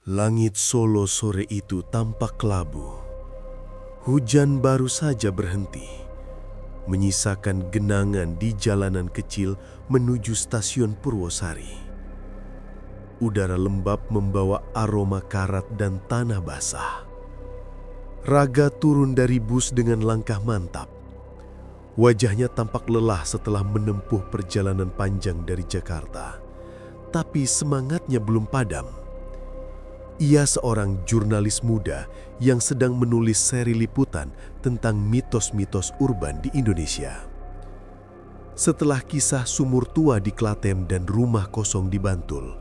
Langit Solo sore itu tampak kelabu. Hujan baru saja berhenti, menyisakan genangan di jalanan kecil menuju stasiun Purwosari. Udara lembab membawa aroma karat dan tanah basah. Raga turun dari bus dengan langkah mantap. Wajahnya tampak lelah setelah menempuh perjalanan panjang dari Jakarta, tapi semangatnya belum padam. Ia seorang jurnalis muda yang sedang menulis seri liputan tentang mitos-mitos urban di Indonesia. Setelah kisah sumur tua di Klaten dan rumah kosong di Bantul,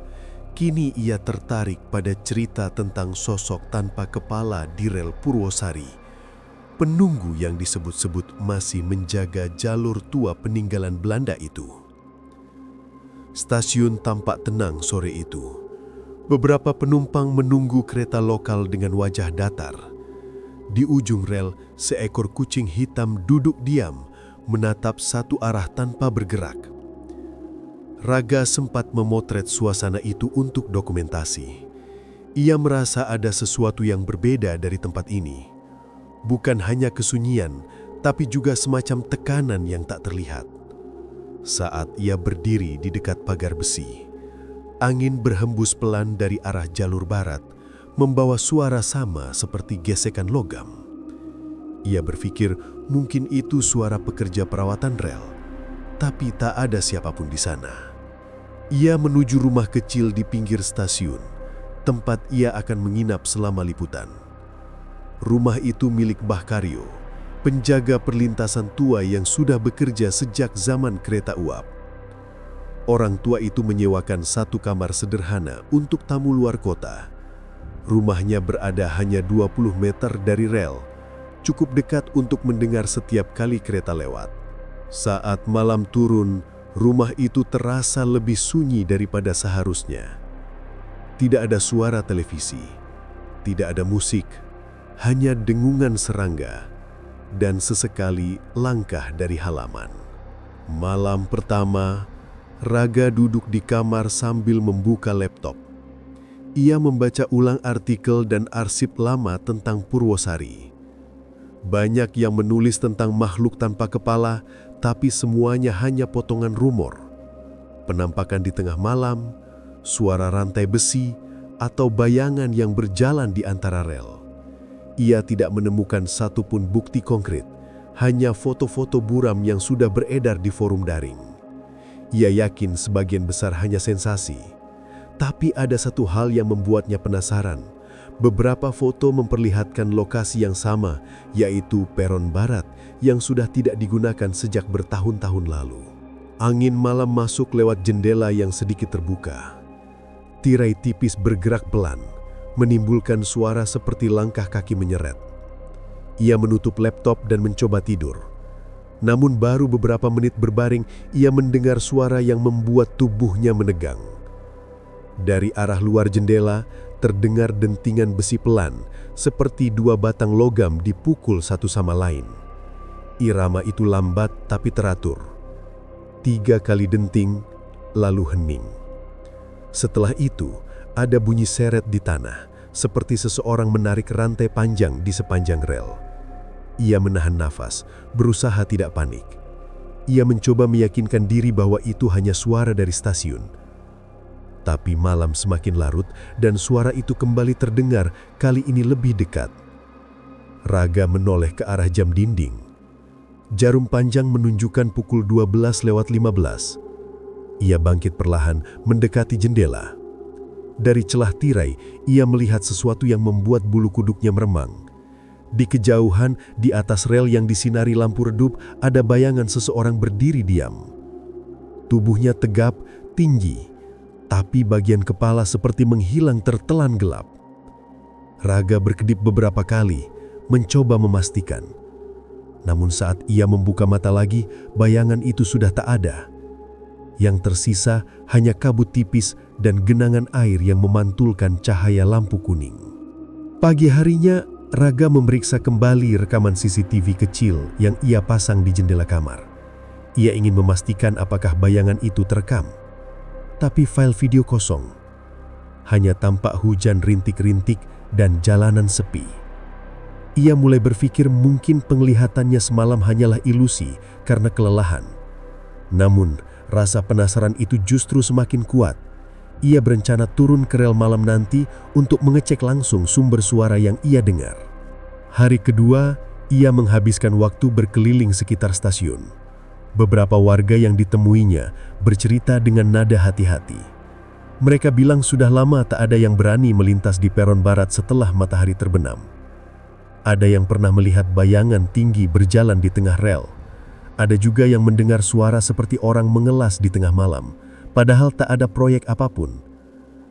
kini ia tertarik pada cerita tentang sosok tanpa kepala di rel Purwosari, penunggu yang disebut-sebut masih menjaga jalur tua peninggalan Belanda itu. Stasiun tampak tenang sore itu. Beberapa penumpang menunggu kereta lokal dengan wajah datar. Di ujung rel, seekor kucing hitam duduk diam, menatap satu arah tanpa bergerak. Raga sempat memotret suasana itu untuk dokumentasi. Ia merasa ada sesuatu yang berbeda dari tempat ini. Bukan hanya kesunyian, tapi juga semacam tekanan yang tak terlihat. Saat ia berdiri di dekat pagar besi, angin berhembus pelan dari arah jalur barat, membawa suara sama seperti gesekan logam. Ia berpikir mungkin itu suara pekerja perawatan rel, tapi tak ada siapapun di sana. Ia menuju rumah kecil di pinggir stasiun, tempat ia akan menginap selama liputan. Rumah itu milik Mbah Karyo, penjaga perlintasan tua yang sudah bekerja sejak zaman kereta uap. Orang tua itu menyewakan satu kamar sederhana untuk tamu luar kota. Rumahnya berada hanya 20 meter dari rel, cukup dekat untuk mendengar setiap kali kereta lewat. Saat malam turun, rumah itu terasa lebih sunyi daripada seharusnya. Tidak ada suara televisi, tidak ada musik, hanya dengungan serangga, dan sesekali langkah dari halaman. Malam pertama, Raga duduk di kamar sambil membuka laptop. Ia membaca ulang artikel dan arsip lama tentang Purwosari. Banyak yang menulis tentang makhluk tanpa kepala, tapi semuanya hanya potongan rumor. Penampakan di tengah malam, suara rantai besi, atau bayangan yang berjalan di antara rel. Ia tidak menemukan satupun bukti konkret, hanya foto-foto buram yang sudah beredar di forum daring. Ia yakin sebagian besar hanya sensasi. Tapi ada satu hal yang membuatnya penasaran. Beberapa foto memperlihatkan lokasi yang sama, yaitu peron barat yang sudah tidak digunakan sejak bertahun-tahun lalu. Angin malam masuk lewat jendela yang sedikit terbuka. Tirai tipis bergerak pelan, menimbulkan suara seperti langkah kaki menyeret. Ia menutup laptop dan mencoba tidur. Namun baru beberapa menit berbaring, ia mendengar suara yang membuat tubuhnya menegang. Dari arah luar jendela, terdengar dentingan besi pelan, seperti dua batang logam dipukul satu sama lain. Irama itu lambat tapi teratur. 3 kali denting, lalu hening. Setelah itu, ada bunyi seret di tanah, seperti seseorang menarik rantai panjang di sepanjang rel. Ia menahan nafas, berusaha tidak panik. Ia mencoba meyakinkan diri bahwa itu hanya suara dari stasiun. Tapi malam semakin larut dan suara itu kembali terdengar, kali ini lebih dekat. Raga menoleh ke arah jam dinding. Jarum panjang menunjukkan pukul 12:15. Ia bangkit perlahan, mendekati jendela. Dari celah tirai, ia melihat sesuatu yang membuat bulu kuduknya meremang. Di kejauhan, di atas rel yang disinari lampu redup, ada bayangan seseorang berdiri diam. Tubuhnya tegap, tinggi, tapi bagian kepala seperti menghilang tertelan gelap. Raga berkedip beberapa kali, mencoba memastikan. Namun saat ia membuka mata lagi, bayangan itu sudah tak ada. Yang tersisa hanya kabut tipis dan genangan air yang memantulkan cahaya lampu kuning. Pagi harinya, Raga memeriksa kembali rekaman CCTV kecil yang ia pasang di jendela kamar. Ia ingin memastikan apakah bayangan itu terekam. Tapi file video kosong. hanya tampak hujan rintik-rintik dan jalanan sepi. Ia mulai berpikir mungkin penglihatannya semalam hanyalah ilusi karena kelelahan. Namun, rasa penasaran itu justru semakin kuat. Ia berencana turun ke rel malam nanti untuk mengecek langsung sumber suara yang ia dengar. Hari kedua, ia menghabiskan waktu berkeliling sekitar stasiun. Beberapa warga yang ditemuinya bercerita dengan nada hati-hati. Mereka bilang sudah lama tak ada yang berani melintas di peron barat setelah matahari terbenam. Ada yang pernah melihat bayangan tinggi berjalan di tengah rel. Ada juga yang mendengar suara seperti orang mengelas di tengah malam, padahal tak ada proyek apapun.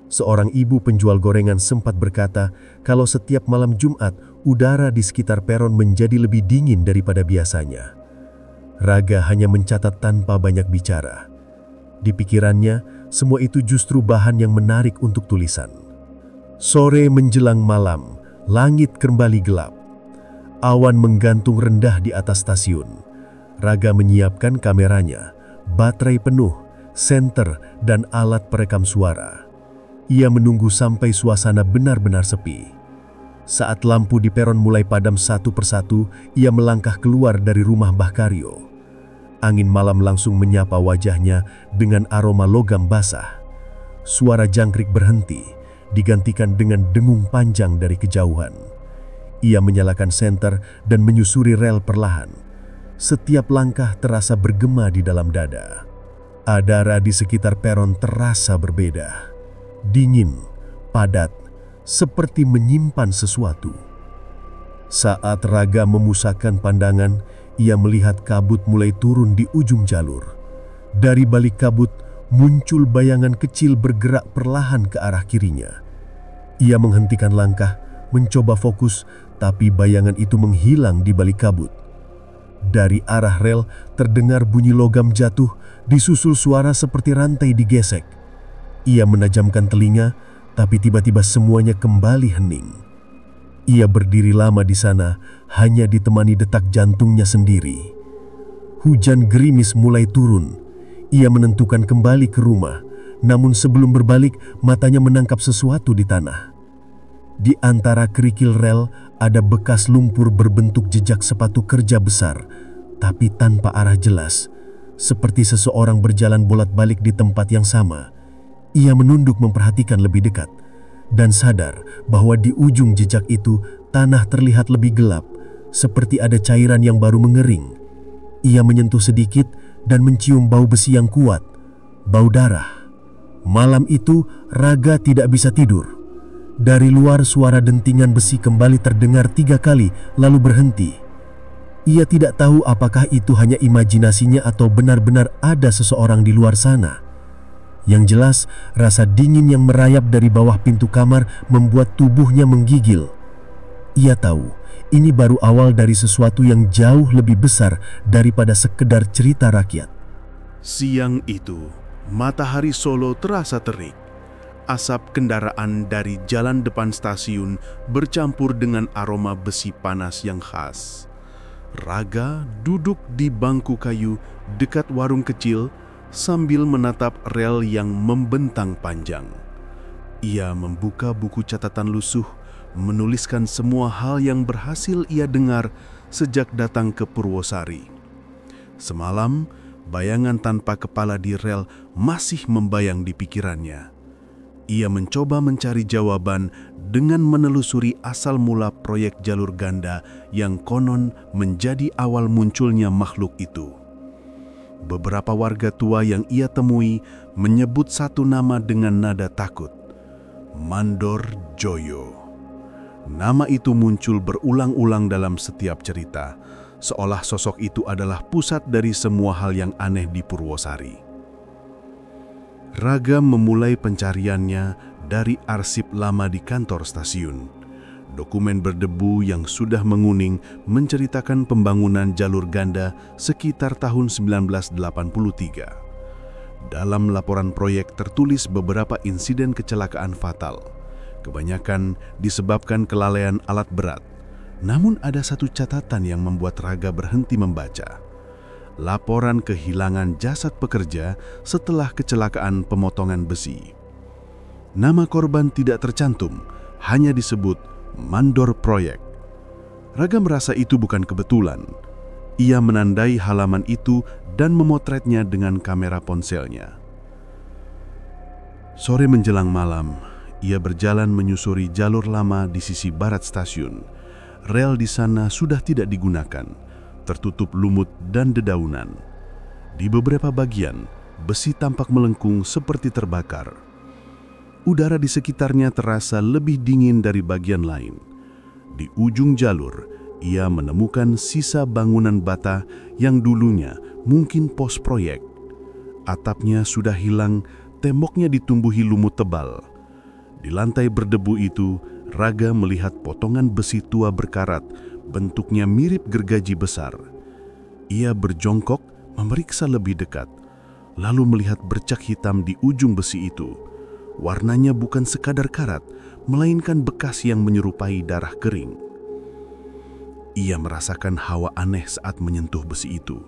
Seorang ibu penjual gorengan sempat berkata kalau setiap malam Jumat, udara di sekitar peron menjadi lebih dingin daripada biasanya. Raga hanya mencatat tanpa banyak bicara. Di pikirannya, semua itu justru bahan yang menarik untuk tulisan. Sore menjelang malam, langit kembali gelap. Awan menggantung rendah di atas stasiun. Raga menyiapkan kameranya, baterai penuh, senter, dan alat perekam suara. Ia menunggu sampai suasana benar-benar sepi. Saat lampu di peron mulai padam satu persatu, ia melangkah keluar dari rumah Mbah Karyo. Angin malam langsung menyapa wajahnya dengan aroma logam basah. Suara jangkrik berhenti, digantikan dengan dengung panjang dari kejauhan. Ia menyalakan senter dan menyusuri rel perlahan. Setiap langkah terasa bergema di dalam dada. Udara di sekitar peron terasa berbeda. Dingin, padat, seperti menyimpan sesuatu. Saat Raga memusatkan pandangan, ia melihat kabut mulai turun di ujung jalur. Dari balik kabut, muncul bayangan kecil bergerak perlahan ke arah kirinya. Ia menghentikan langkah, mencoba fokus, tapi bayangan itu menghilang di balik kabut. Dari arah rel terdengar bunyi logam jatuh, disusul suara seperti rantai digesek. Ia menajamkan telinga, tapi tiba-tiba semuanya kembali hening. Ia berdiri lama di sana, hanya ditemani detak jantungnya sendiri. Hujan gerimis mulai turun. Ia menentukan kembali ke rumah, namun sebelum berbalik, matanya menangkap sesuatu di tanah. Di antara kerikil rel ada bekas lumpur berbentuk jejak sepatu kerja besar, tapi tanpa arah jelas, seperti seseorang berjalan bolak-balik di tempat yang sama. Ia menunduk memperhatikan lebih dekat, dan sadar bahwa di ujung jejak itu tanah terlihat lebih gelap, seperti ada cairan yang baru mengering. Ia menyentuh sedikit dan mencium bau besi yang kuat, bau darah. Malam itu Raga tidak bisa tidur. Dari luar suara dentingan besi kembali terdengar 3 kali lalu berhenti. Ia tidak tahu apakah itu hanya imajinasinya atau benar-benar ada seseorang di luar sana. Yang jelas, rasa dingin yang merayap dari bawah pintu kamar membuat tubuhnya menggigil. Ia tahu, ini baru awal dari sesuatu yang jauh lebih besar daripada sekedar cerita rakyat. Siang itu, matahari Solo terasa terik. Asap kendaraan dari jalan depan stasiun bercampur dengan aroma besi panas yang khas. Raga duduk di bangku kayu dekat warung kecil sambil menatap rel yang membentang panjang. Ia membuka buku catatan lusuh, menuliskan semua hal yang berhasil ia dengar sejak datang ke Purwosari. Semalam, bayangan tanpa kepala di rel masih membayang di pikirannya. Ia mencoba mencari jawaban dengan menelusuri asal mula proyek jalur ganda yang konon menjadi awal munculnya makhluk itu. Beberapa warga tua yang ia temui menyebut satu nama dengan nada takut, Mandor Joyo. Nama itu muncul berulang-ulang dalam setiap cerita, seolah sosok itu adalah pusat dari semua hal yang aneh di Purwosari. Raga memulai pencariannya dari arsip lama di kantor stasiun. Dokumen berdebu yang sudah menguning menceritakan pembangunan jalur ganda sekitar tahun 1983. Dalam laporan proyek tertulis beberapa insiden kecelakaan fatal. Kebanyakan disebabkan kelalaian alat berat. Namun ada satu catatan yang membuat Raga berhenti membaca. Laporan kehilangan jasad pekerja setelah kecelakaan pemotongan besi. Nama korban tidak tercantum, hanya disebut mandor proyek. Raga merasa itu bukan kebetulan. Ia menandai halaman itu dan memotretnya dengan kamera ponselnya. Sore menjelang malam, ia berjalan menyusuri jalur lama di sisi barat stasiun. Rel di sana sudah tidak digunakan, tertutup lumut dan dedaunan. Di beberapa bagian, besi tampak melengkung seperti terbakar. Udara di sekitarnya terasa lebih dingin dari bagian lain. Di ujung jalur, ia menemukan sisa bangunan bata yang dulunya mungkin pos proyek. Atapnya sudah hilang, temboknya ditumbuhi lumut tebal. Di lantai berdebu itu, Raga melihat potongan besi tua berkarat, bentuknya mirip gergaji besar. Ia berjongkok, memeriksa lebih dekat, lalu melihat bercak hitam di ujung besi itu. Warnanya bukan sekadar karat, melainkan bekas yang menyerupai darah kering. Ia merasakan hawa aneh saat menyentuh besi itu.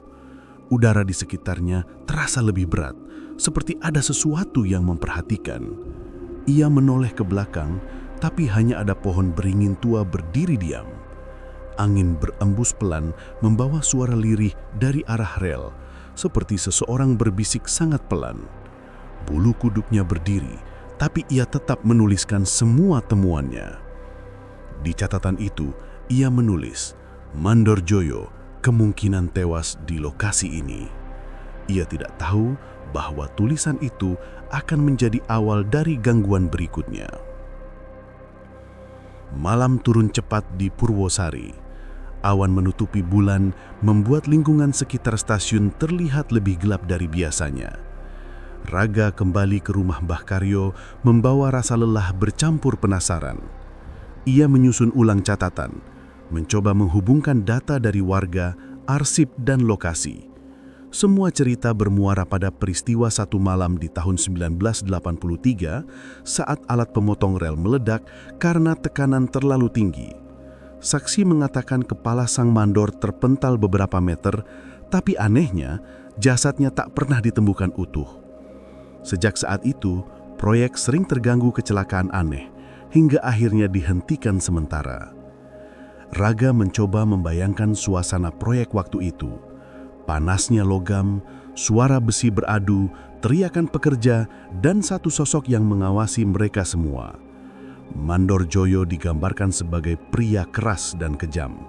Udara di sekitarnya terasa lebih berat, seperti ada sesuatu yang memperhatikan. Ia menoleh ke belakang, tapi hanya ada pohon beringin tua berdiri diam. Angin berembus pelan membawa suara lirih dari arah rel, seperti seseorang berbisik sangat pelan. Bulu kuduknya berdiri, tapi ia tetap menuliskan semua temuannya. Di catatan itu, ia menulis, Mandor Joyo kemungkinan tewas di lokasi ini. Ia tidak tahu bahwa tulisan itu akan menjadi awal dari gangguan berikutnya. Malam turun cepat di Purwosari. Awan menutupi bulan membuat lingkungan sekitar stasiun terlihat lebih gelap dari biasanya. Raga kembali ke rumah Mbah Karyo membawa rasa lelah bercampur penasaran. Ia menyusun ulang catatan, mencoba menghubungkan data dari warga, arsip, dan lokasi. Semua cerita bermuara pada peristiwa satu malam di tahun 1983 saat alat pemotong rel meledak karena tekanan terlalu tinggi. Saksi mengatakan kepala sang mandor terpental beberapa meter, tapi anehnya jasadnya tak pernah ditemukan utuh. Sejak saat itu, proyek sering terganggu kecelakaan aneh, hingga akhirnya dihentikan sementara. Raga mencoba membayangkan suasana proyek waktu itu. Panasnya logam, suara besi beradu, teriakan pekerja, dan satu sosok yang mengawasi mereka semua. Mandor Joyo digambarkan sebagai pria keras dan kejam.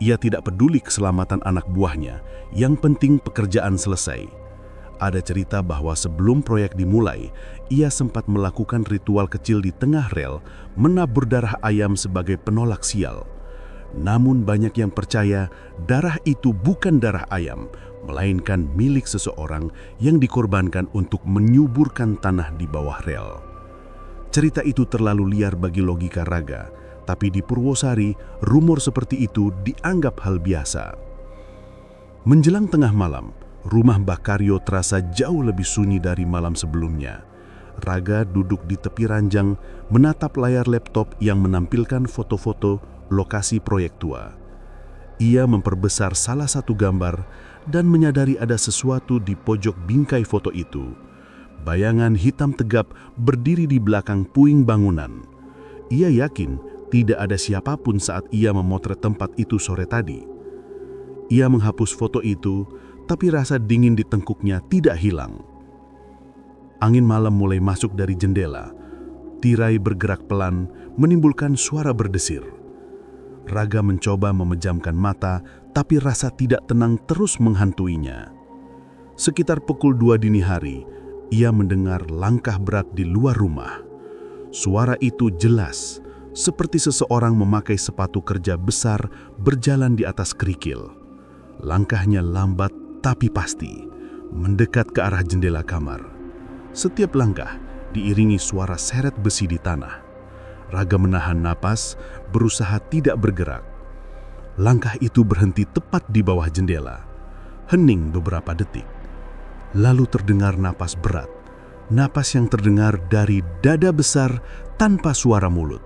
Ia tidak peduli keselamatan anak buahnya, yang penting pekerjaan selesai. Ada cerita bahwa sebelum proyek dimulai, ia sempat melakukan ritual kecil di tengah rel, menabur darah ayam sebagai penolak sial. Namun banyak yang percaya darah itu bukan darah ayam, melainkan milik seseorang yang dikorbankan untuk menyuburkan tanah di bawah rel. Cerita itu terlalu liar bagi logika Raga, tapi di Purwosari, rumor seperti itu dianggap hal biasa. Menjelang tengah malam, rumah Mbah Karyo terasa jauh lebih sunyi dari malam sebelumnya. Raga duduk di tepi ranjang, menatap layar laptop yang menampilkan foto-foto lokasi proyek tua. Ia memperbesar salah satu gambar dan menyadari ada sesuatu di pojok bingkai foto itu. Bayangan hitam tegap berdiri di belakang puing bangunan. Ia yakin tidak ada siapapun saat ia memotret tempat itu sore tadi. Ia menghapus foto itu, tapi rasa dingin di tengkuknya tidak hilang. Angin malam mulai masuk dari jendela. Tirai bergerak pelan, menimbulkan suara berdesir. Raga mencoba memejamkan mata, tapi rasa tidak tenang terus menghantuinya. Sekitar pukul 2 dini hari, ia mendengar langkah berat di luar rumah. Suara itu jelas, seperti seseorang memakai sepatu kerja besar berjalan di atas kerikil. Langkahnya lambat tapi pasti, mendekat ke arah jendela kamar. Setiap langkah diiringi suara seret besi di tanah. Raga menahan napas, berusaha tidak bergerak. Langkah itu berhenti tepat di bawah jendela. Hening beberapa detik. Lalu terdengar napas berat. Napas yang terdengar dari dada besar tanpa suara mulut.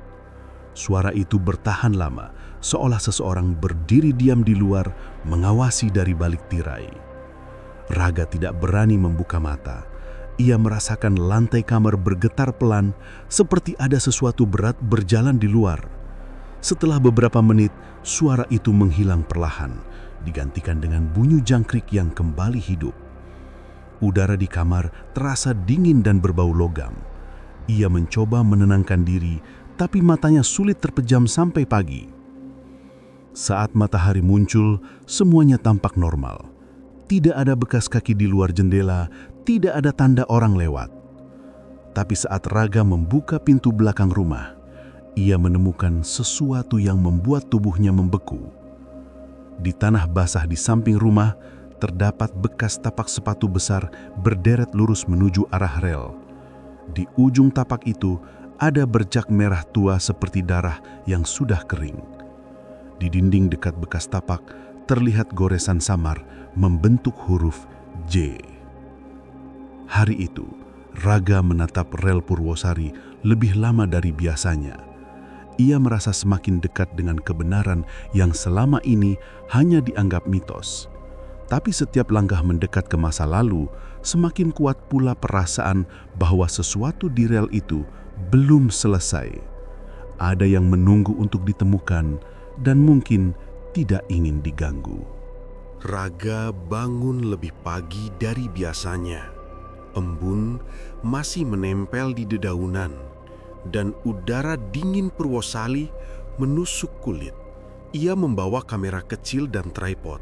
Suara itu bertahan lama, seolah seseorang berdiri diam di luar, mengawasi dari balik tirai. Raga tidak berani membuka mata. Ia merasakan lantai kamar bergetar pelan, seperti ada sesuatu berat berjalan di luar. Setelah beberapa menit, suara itu menghilang perlahan, digantikan dengan bunyi jangkrik yang kembali hidup. Udara di kamar terasa dingin dan berbau logam. Ia mencoba menenangkan diri, tapi matanya sulit terpejam sampai pagi. Saat matahari muncul, semuanya tampak normal. Tidak ada bekas kaki di luar jendela, tidak ada tanda orang lewat. Tapi saat Raga membuka pintu belakang rumah, ia menemukan sesuatu yang membuat tubuhnya membeku. Di tanah basah di samping rumah, terdapat bekas tapak sepatu besar berderet lurus menuju arah rel. Di ujung tapak itu, ada bercak merah tua seperti darah yang sudah kering. Di dinding dekat bekas tapak, terlihat goresan samar membentuk huruf J. Hari itu, Raga menatap rel Purwosari lebih lama dari biasanya. Ia merasa semakin dekat dengan kebenaran yang selama ini hanya dianggap mitos. Tapi setiap langkah mendekat ke masa lalu, semakin kuat pula perasaan bahwa sesuatu di rel itu belum selesai. Ada yang menunggu untuk ditemukan dan mungkin tidak ingin diganggu. Raga bangun lebih pagi dari biasanya. Embun masih menempel di dedaunan dan udara dingin Purwosari menusuk kulit. Ia membawa kamera kecil dan tripod,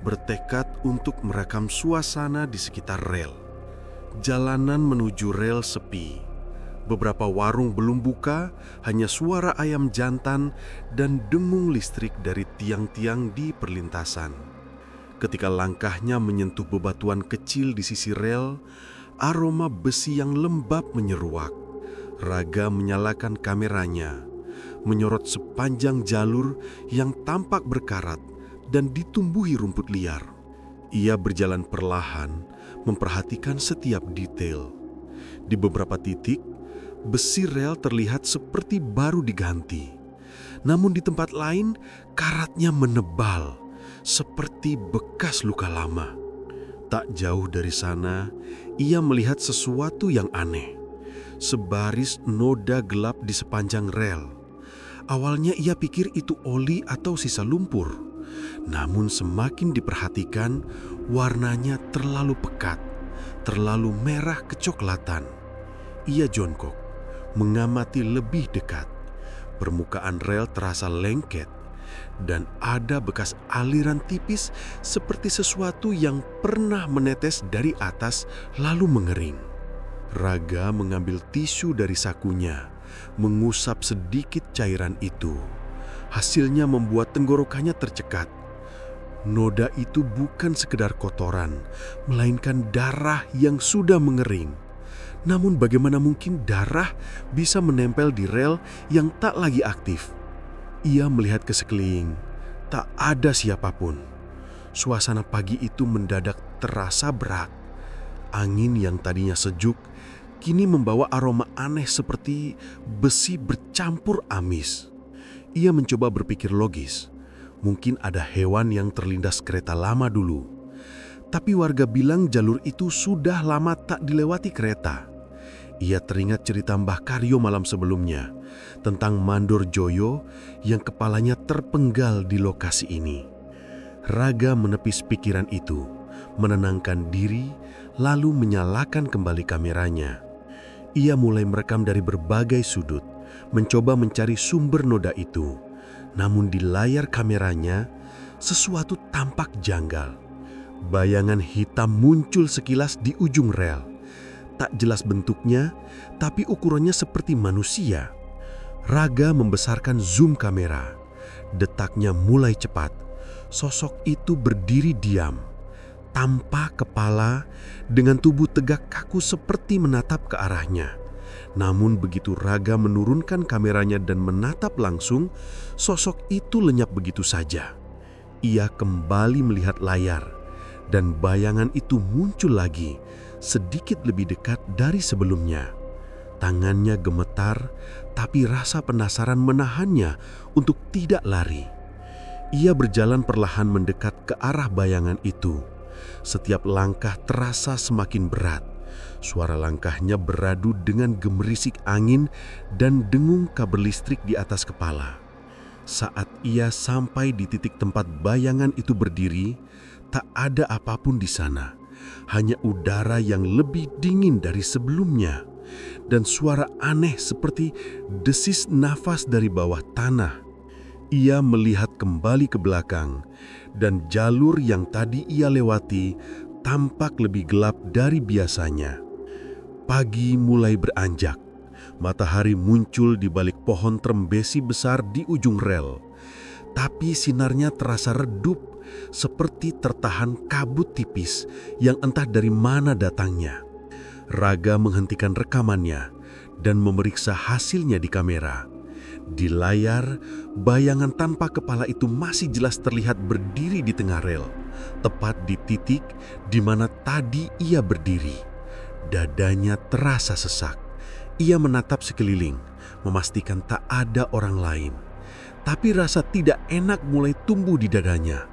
bertekad untuk merekam suasana di sekitar rel. Jalanan menuju rel sepi. Beberapa warung belum buka, hanya suara ayam jantan dan dengung listrik dari tiang-tiang di perlintasan. Ketika langkahnya menyentuh bebatuan kecil di sisi rel, aroma besi yang lembab menyeruak. Raga menyalakan kameranya, menyorot sepanjang jalur yang tampak berkarat dan ditumbuhi rumput liar. Ia berjalan perlahan, memperhatikan setiap detail. Di beberapa titik, besi rel terlihat seperti baru diganti. Namun di tempat lain, karatnya menebal, seperti bekas luka lama. Tak jauh dari sana, ia melihat sesuatu yang aneh. Sebaris noda gelap di sepanjang rel. Awalnya ia pikir itu oli atau sisa lumpur. Namun semakin diperhatikan, warnanya terlalu pekat, terlalu merah kecoklatan. Ia jongkok, mengamati lebih dekat. Permukaan rel terasa lengket, dan ada bekas aliran tipis seperti sesuatu yang pernah menetes dari atas lalu mengering. Raga mengambil tisu dari sakunya, mengusap sedikit cairan itu. Hasilnya membuat tenggorokannya tercekat. Noda itu bukan sekedar kotoran, melainkan darah yang sudah mengering. Namun bagaimana mungkin darah bisa menempel di rel yang tak lagi aktif? Ia melihat ke sekeliling, tak ada siapapun. Suasana pagi itu mendadak terasa berat. Angin yang tadinya sejuk, kini membawa aroma aneh seperti besi bercampur amis. Ia mencoba berpikir logis. Mungkin ada hewan yang terlindas kereta lama dulu. Tapi warga bilang jalur itu sudah lama tak dilewati kereta. Ia teringat cerita Mbah Karyo malam sebelumnya tentang Mandor Joyo yang kepalanya terpenggal di lokasi ini. Raga menepis pikiran itu, menenangkan diri, lalu menyalakan kembali kameranya. Ia mulai merekam dari berbagai sudut, mencoba mencari sumber noda itu. Namun di layar kameranya, sesuatu tampak janggal. Bayangan hitam muncul sekilas di ujung rel. Tak jelas bentuknya, tapi ukurannya seperti manusia. Raga membesarkan zoom kamera. Detaknya mulai cepat. Sosok itu berdiri diam, tanpa kepala, dengan tubuh tegak kaku seperti menatap ke arahnya. Namun begitu Raga menurunkan kameranya dan menatap langsung, sosok itu lenyap begitu saja. Ia kembali melihat layar, dan bayangan itu muncul lagi, sedikit lebih dekat dari sebelumnya. Tangannya gemetar, tapi rasa penasaran menahannya untuk tidak lari. Ia berjalan perlahan mendekat ke arah bayangan itu. Setiap langkah terasa semakin berat. Suara langkahnya beradu dengan gemerisik angin dan dengung kabel listrik di atas kepala. Saat ia sampai di titik tempat bayangan itu berdiri, tak ada apapun di sana. Hanya udara yang lebih dingin dari sebelumnya dan suara aneh seperti desis nafas dari bawah tanah. Ia melihat kembali ke belakang dan jalur yang tadi ia lewati tampak lebih gelap dari biasanya. Pagi mulai beranjak. Matahari muncul di balik pohon trembesi besar di ujung rel. Tapi sinarnya terasa redup, seperti tertahan kabut tipis yang entah dari mana datangnya. Raga menghentikan rekamannya dan memeriksa hasilnya di kamera. Di layar, bayangan tanpa kepala itu masih jelas terlihat berdiri di tengah rel, tepat di titik di mana tadi ia berdiri. Dadanya terasa sesak. Ia menatap sekeliling, memastikan tak ada orang lain. Tapi rasa tidak enak mulai tumbuh di dadanya,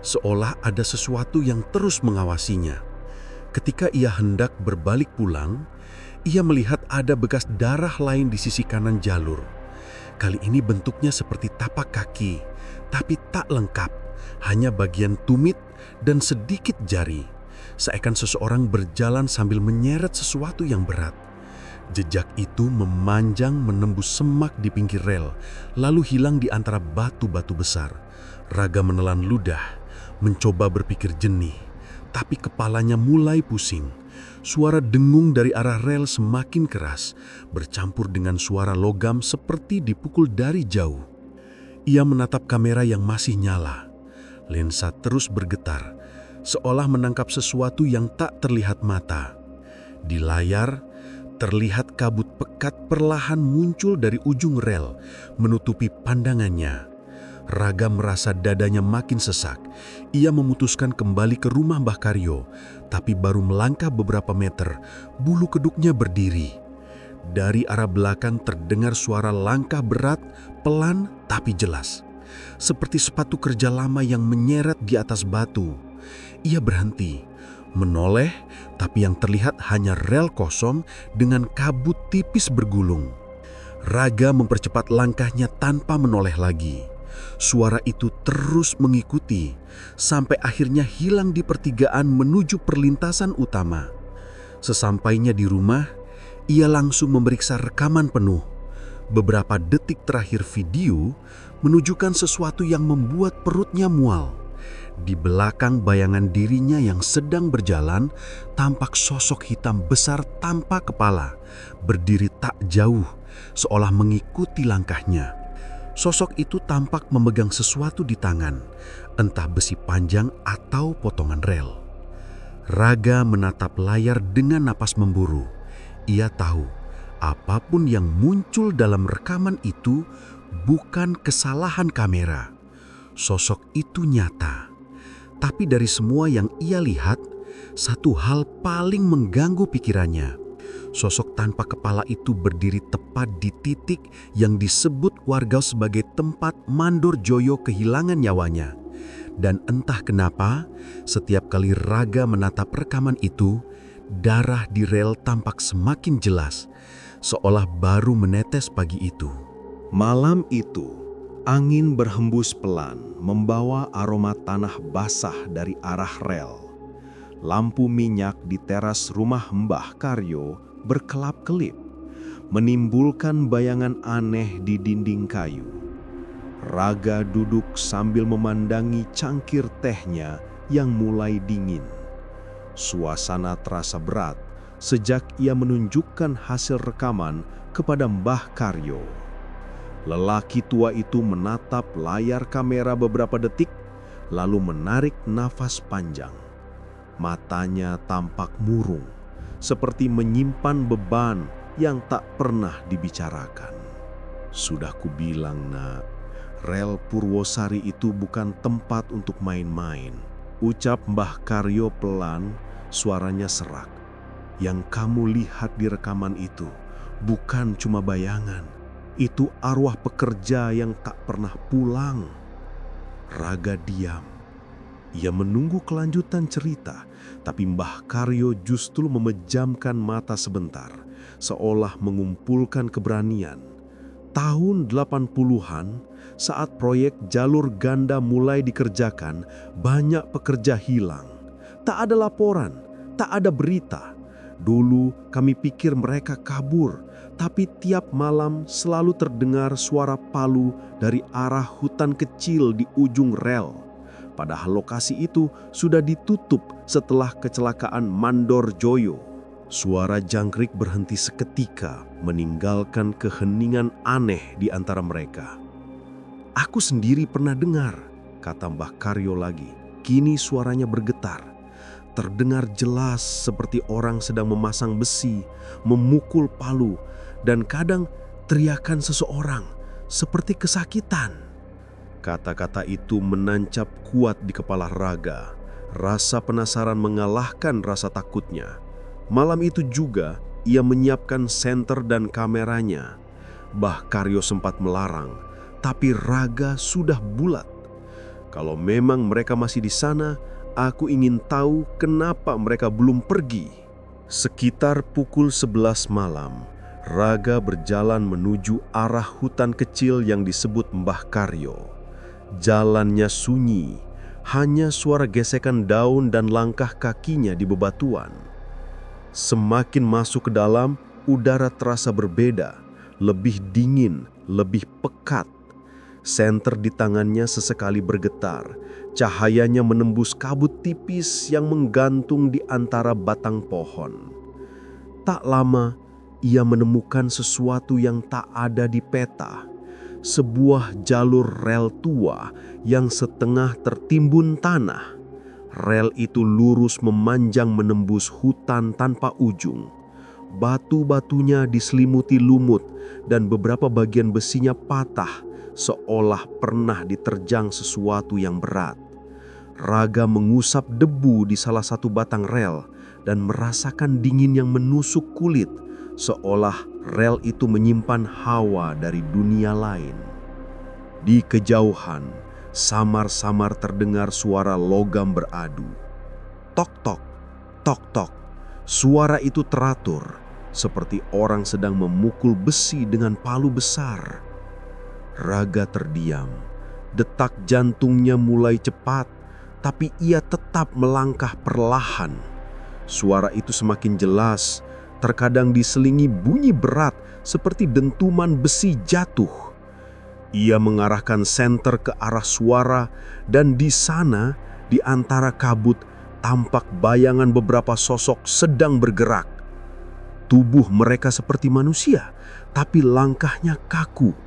seolah ada sesuatu yang terus mengawasinya. Ketika ia hendak berbalik pulang, ia melihat ada bekas darah lain di sisi kanan jalur. Kali ini bentuknya seperti tapak kaki, tapi tak lengkap, hanya bagian tumit dan sedikit jari. Seakan seseorang berjalan sambil menyeret sesuatu yang berat. Jejak itu memanjang menembus semak di pinggir rel, lalu hilang di antara batu-batu besar. Raga menelan ludah, mencoba berpikir jernih, tapi kepalanya mulai pusing. Suara dengung dari arah rel semakin keras, bercampur dengan suara logam seperti dipukul dari jauh. Ia menatap kamera yang masih nyala. Lensa terus bergetar, seolah menangkap sesuatu yang tak terlihat mata. Di layar, terlihat kabut pekat perlahan muncul dari ujung rel, menutupi pandangannya. Raga merasa dadanya makin sesak. Ia memutuskan kembali ke rumah Mbah Karyo, tapi baru melangkah beberapa meter, bulu keduknya berdiri. Dari arah belakang terdengar suara langkah berat, pelan tapi jelas. Seperti sepatu kerja lama yang menyeret di atas batu. Ia berhenti, menoleh, tapi yang terlihat hanya rel kosong dengan kabut tipis bergulung. Raga mempercepat langkahnya tanpa menoleh lagi. Suara itu terus mengikuti, sampai akhirnya hilang di pertigaan menuju perlintasan utama. Sesampainya di rumah, ia langsung memeriksa rekaman penuh. Beberapa detik terakhir video menunjukkan sesuatu yang membuat perutnya mual. Di belakang bayangan dirinya yang sedang berjalan, tampak sosok hitam besar tanpa kepala, berdiri tak jauh, seolah mengikuti langkahnya. Sosok itu tampak memegang sesuatu di tangan, entah besi panjang atau potongan rel. Raga menatap layar dengan napas memburu. Ia tahu, apapun yang muncul dalam rekaman itu bukan kesalahan kamera. Sosok itu nyata. Tapi dari semua yang ia lihat, satu hal paling mengganggu pikirannya. Sosok tanpa kepala itu berdiri tepat di titik yang disebut warga sebagai tempat Mandor Joyo kehilangan nyawanya. Dan entah kenapa, setiap kali Raga menatap rekaman itu, darah di rel tampak semakin jelas, seolah baru menetes pagi itu. Malam itu, angin berhembus pelan, membawa aroma tanah basah dari arah rel. Lampu minyak di teras rumah Mbah Karyo berkelap-kelip, menimbulkan bayangan aneh di dinding kayu. Raga duduk sambil memandangi cangkir tehnya yang mulai dingin. Suasana terasa berat sejak ia menunjukkan hasil rekaman kepada Mbah Karyo. Lelaki tua itu menatap layar kamera beberapa detik, lalu menarik nafas panjang. Matanya tampak murung, seperti menyimpan beban yang tak pernah dibicarakan. Sudah kubilang, nak, rel Purwosari itu bukan tempat untuk main-main. Ucap Mbah Karyo pelan, suaranya serak. Yang kamu lihat di rekaman itu bukan cuma bayangan. Itu arwah pekerja yang tak pernah pulang. Raga diam. Ia menunggu kelanjutan cerita, tapi Mbah Karyo justru memejamkan mata sebentar, seolah mengumpulkan keberanian. Tahun 80-an, saat proyek jalur ganda mulai dikerjakan, banyak pekerja hilang. Tak ada laporan, tak ada berita. Dulu kami pikir mereka kabur, tapi tiap malam selalu terdengar suara palu dari arah hutan kecil di ujung rel. Padahal lokasi itu sudah ditutup setelah kecelakaan Mandor Joyo. Suara jangkrik berhenti seketika, meninggalkan keheningan aneh di antara mereka. "Aku sendiri pernah dengar," kata Mbah Karyo lagi. Kini suaranya bergetar. Terdengar jelas seperti orang sedang memasang besi, memukul palu, dan kadang teriakan seseorang seperti kesakitan. Kata-kata itu menancap kuat di kepala Raga. Rasa penasaran mengalahkan rasa takutnya. Malam itu juga ia menyiapkan senter dan kameranya. Mbah Karyo sempat melarang, tapi Raga sudah bulat. "Kalau memang mereka masih di sana, aku ingin tahu kenapa mereka belum pergi." Sekitar pukul 11 malam, Raga berjalan menuju arah hutan kecil yang disebut Mbah Karyo. Jalannya sunyi, hanya suara gesekan daun dan langkah kakinya di bebatuan. Semakin masuk ke dalam, udara terasa berbeda, lebih dingin, lebih pekat. Senter di tangannya sesekali bergetar, cahayanya menembus kabut tipis yang menggantung di antara batang pohon. Tak lama, ia menemukan sesuatu yang tak ada di peta. Sebuah jalur rel tua yang setengah tertimbun tanah. Rel itu lurus memanjang menembus hutan tanpa ujung. Batu-batunya diselimuti lumut dan beberapa bagian besinya patah, seolah pernah diterjang sesuatu yang berat. Raga mengusap debu di salah satu batang rel dan merasakan dingin yang menusuk kulit, seolah rel itu menyimpan hawa dari dunia lain. Di kejauhan, samar-samar terdengar suara logam beradu. Tok-tok, tok-tok. Suara itu teratur, seperti orang sedang memukul besi dengan palu besar. Raga terdiam. Detak jantungnya mulai cepat, tapi ia tetap melangkah perlahan. Suara itu semakin jelas, terkadang diselingi bunyi berat seperti dentuman besi jatuh. Ia mengarahkan senter ke arah suara, dan di sana, di antara kabut, tampak bayangan beberapa sosok sedang bergerak. Tubuh mereka seperti manusia, tapi langkahnya kaku.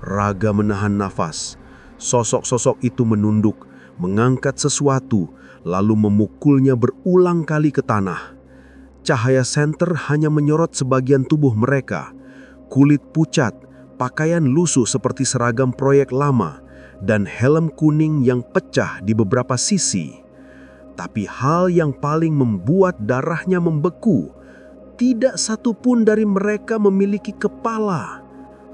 Raga menahan nafas. Sosok-sosok itu menunduk, mengangkat sesuatu, lalu memukulnya berulang kali ke tanah. Cahaya senter hanya menyorot sebagian tubuh mereka. Kulit pucat, pakaian lusuh seperti seragam proyek lama, dan helm kuning yang pecah di beberapa sisi. Tapi hal yang paling membuat darahnya membeku, tidak satu pun dari mereka memiliki kepala.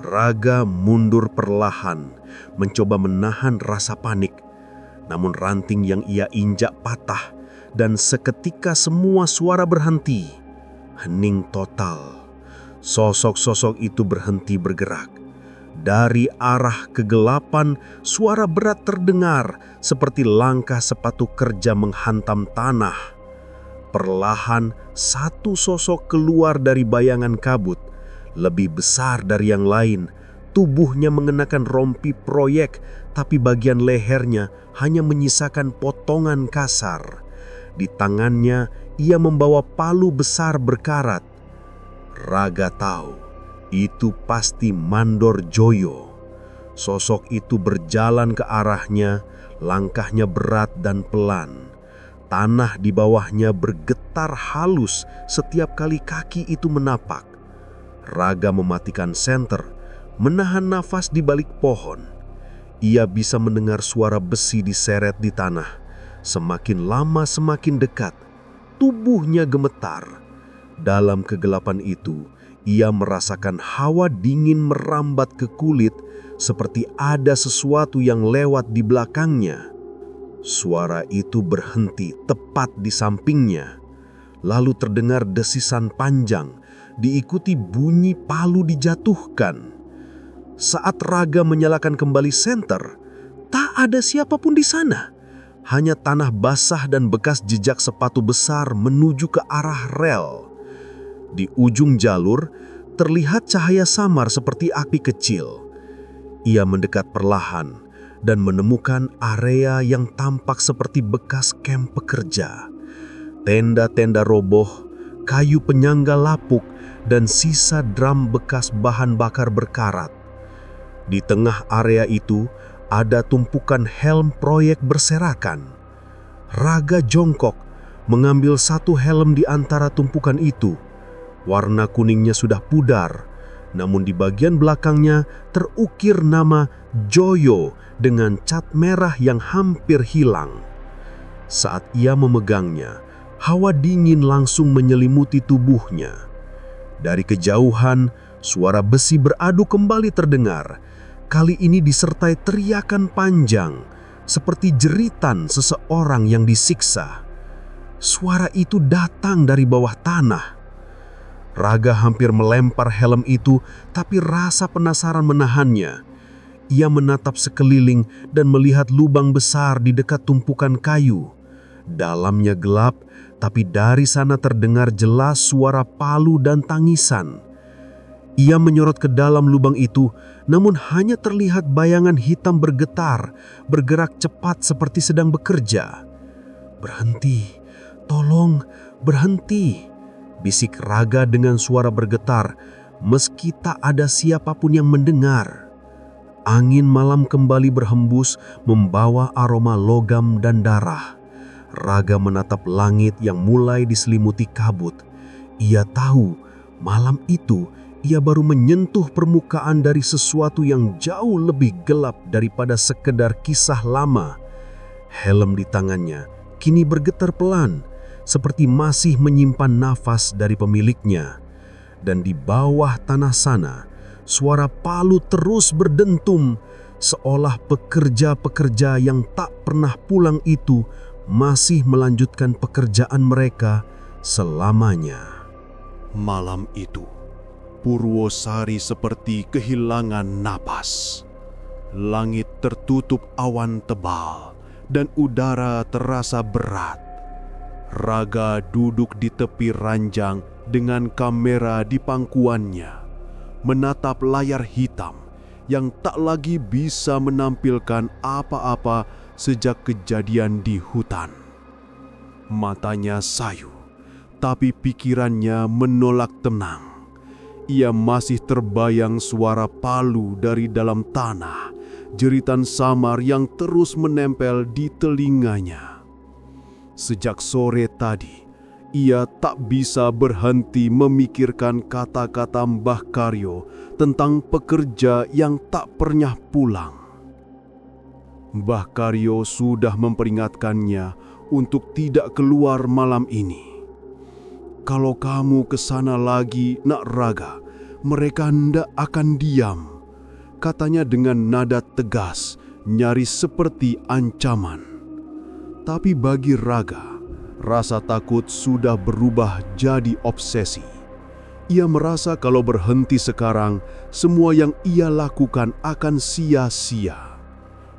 Raga mundur perlahan, mencoba menahan rasa panik. Namun ranting yang ia injak patah, dan seketika semua suara berhenti. Hening total. Sosok-sosok itu berhenti bergerak. Dari arah kegelapan, suara berat terdengar seperti langkah sepatu kerja menghantam tanah. Perlahan, satu sosok keluar dari bayangan kabut, lebih besar dari yang lain. Tubuhnya mengenakan rompi proyek, tapi bagian lehernya hanya menyisakan potongan kasar. Di tangannya, ia membawa palu besar berkarat. Raga tahu, itu pasti Mandor Joyo. Sosok itu berjalan ke arahnya, langkahnya berat dan pelan. Tanah di bawahnya bergetar halus setiap kali kaki itu menapak. Raga mematikan senter, menahan nafas di balik pohon. Ia bisa mendengar suara besi diseret di tanah. Semakin lama semakin dekat, tubuhnya gemetar. Dalam kegelapan itu, ia merasakan hawa dingin merambat ke kulit, seperti ada sesuatu yang lewat di belakangnya. Suara itu berhenti tepat di sampingnya. Lalu terdengar desisan panjang, diikuti bunyi palu dijatuhkan. Saat Raga menyalakan kembali senter, tak ada siapapun di sana. Hanya tanah basah dan bekas jejak sepatu besar menuju ke arah rel. Di ujung jalur, terlihat cahaya samar seperti api kecil. Ia mendekat perlahan dan menemukan area yang tampak seperti bekas kamp pekerja. Tenda-tenda roboh, kayu penyangga lapuk, dan sisa drum bekas bahan bakar berkarat. Di tengah area itu, ada tumpukan helm proyek berserakan. Raga jongkok, mengambil satu helm di antara tumpukan itu. Warna kuningnya sudah pudar, namun di bagian belakangnya terukir nama Joyo dengan cat merah yang hampir hilang. Saat ia memegangnya, hawa dingin langsung menyelimuti tubuhnya. Dari kejauhan, suara besi beradu kembali terdengar. Kali ini disertai teriakan panjang, seperti jeritan seseorang yang disiksa. Suara itu datang dari bawah tanah. Raga hampir melempar helm itu, tapi rasa penasaran menahannya. Ia menatap sekeliling dan melihat lubang besar di dekat tumpukan kayu. Dalamnya gelap, tapi dari sana terdengar jelas suara palu dan tangisan. Ia menyorot ke dalam lubang itu, namun hanya terlihat bayangan hitam bergetar, bergerak cepat seperti sedang bekerja. "Berhenti, tolong, berhenti," bisik Raga dengan suara bergetar, meski tak ada siapapun yang mendengar. Angin malam kembali berhembus, membawa aroma logam dan darah. Raga menatap langit yang mulai diselimuti kabut. Ia tahu malam itu ia baru menyentuh permukaan dari sesuatu yang jauh lebih gelap daripada sekedar kisah lama. Helm di tangannya kini bergetar pelan, seperti masih menyimpan nafas dari pemiliknya. Dan di bawah tanah sana, suara palu terus berdentum, seolah pekerja-pekerja yang tak pernah pulang itu masih melanjutkan pekerjaan mereka selamanya. Malam itu, Purwosari seperti kehilangan napas. Langit tertutup awan tebal dan udara terasa berat. Raga duduk di tepi ranjang dengan kamera di pangkuannya, menatap layar hitam yang tak lagi bisa menampilkan apa-apa sejak kejadian di hutan. Matanya sayu, tapi pikirannya menolak tenang. Ia masih terbayang suara palu dari dalam tanah, jeritan samar yang terus menempel di telinganya. Sejak sore tadi, ia tak bisa berhenti memikirkan kata-kata Mbah Karyo tentang pekerja yang tak pernah pulang. Mbah Karyo sudah memperingatkannya untuk tidak keluar malam ini. "Kalau kamu ke sana lagi, Nak Raga, mereka ndak akan diam," katanya dengan nada tegas, nyaris seperti ancaman. Tapi bagi Raga, rasa takut sudah berubah jadi obsesi. Ia merasa kalau berhenti sekarang, semua yang ia lakukan akan sia-sia.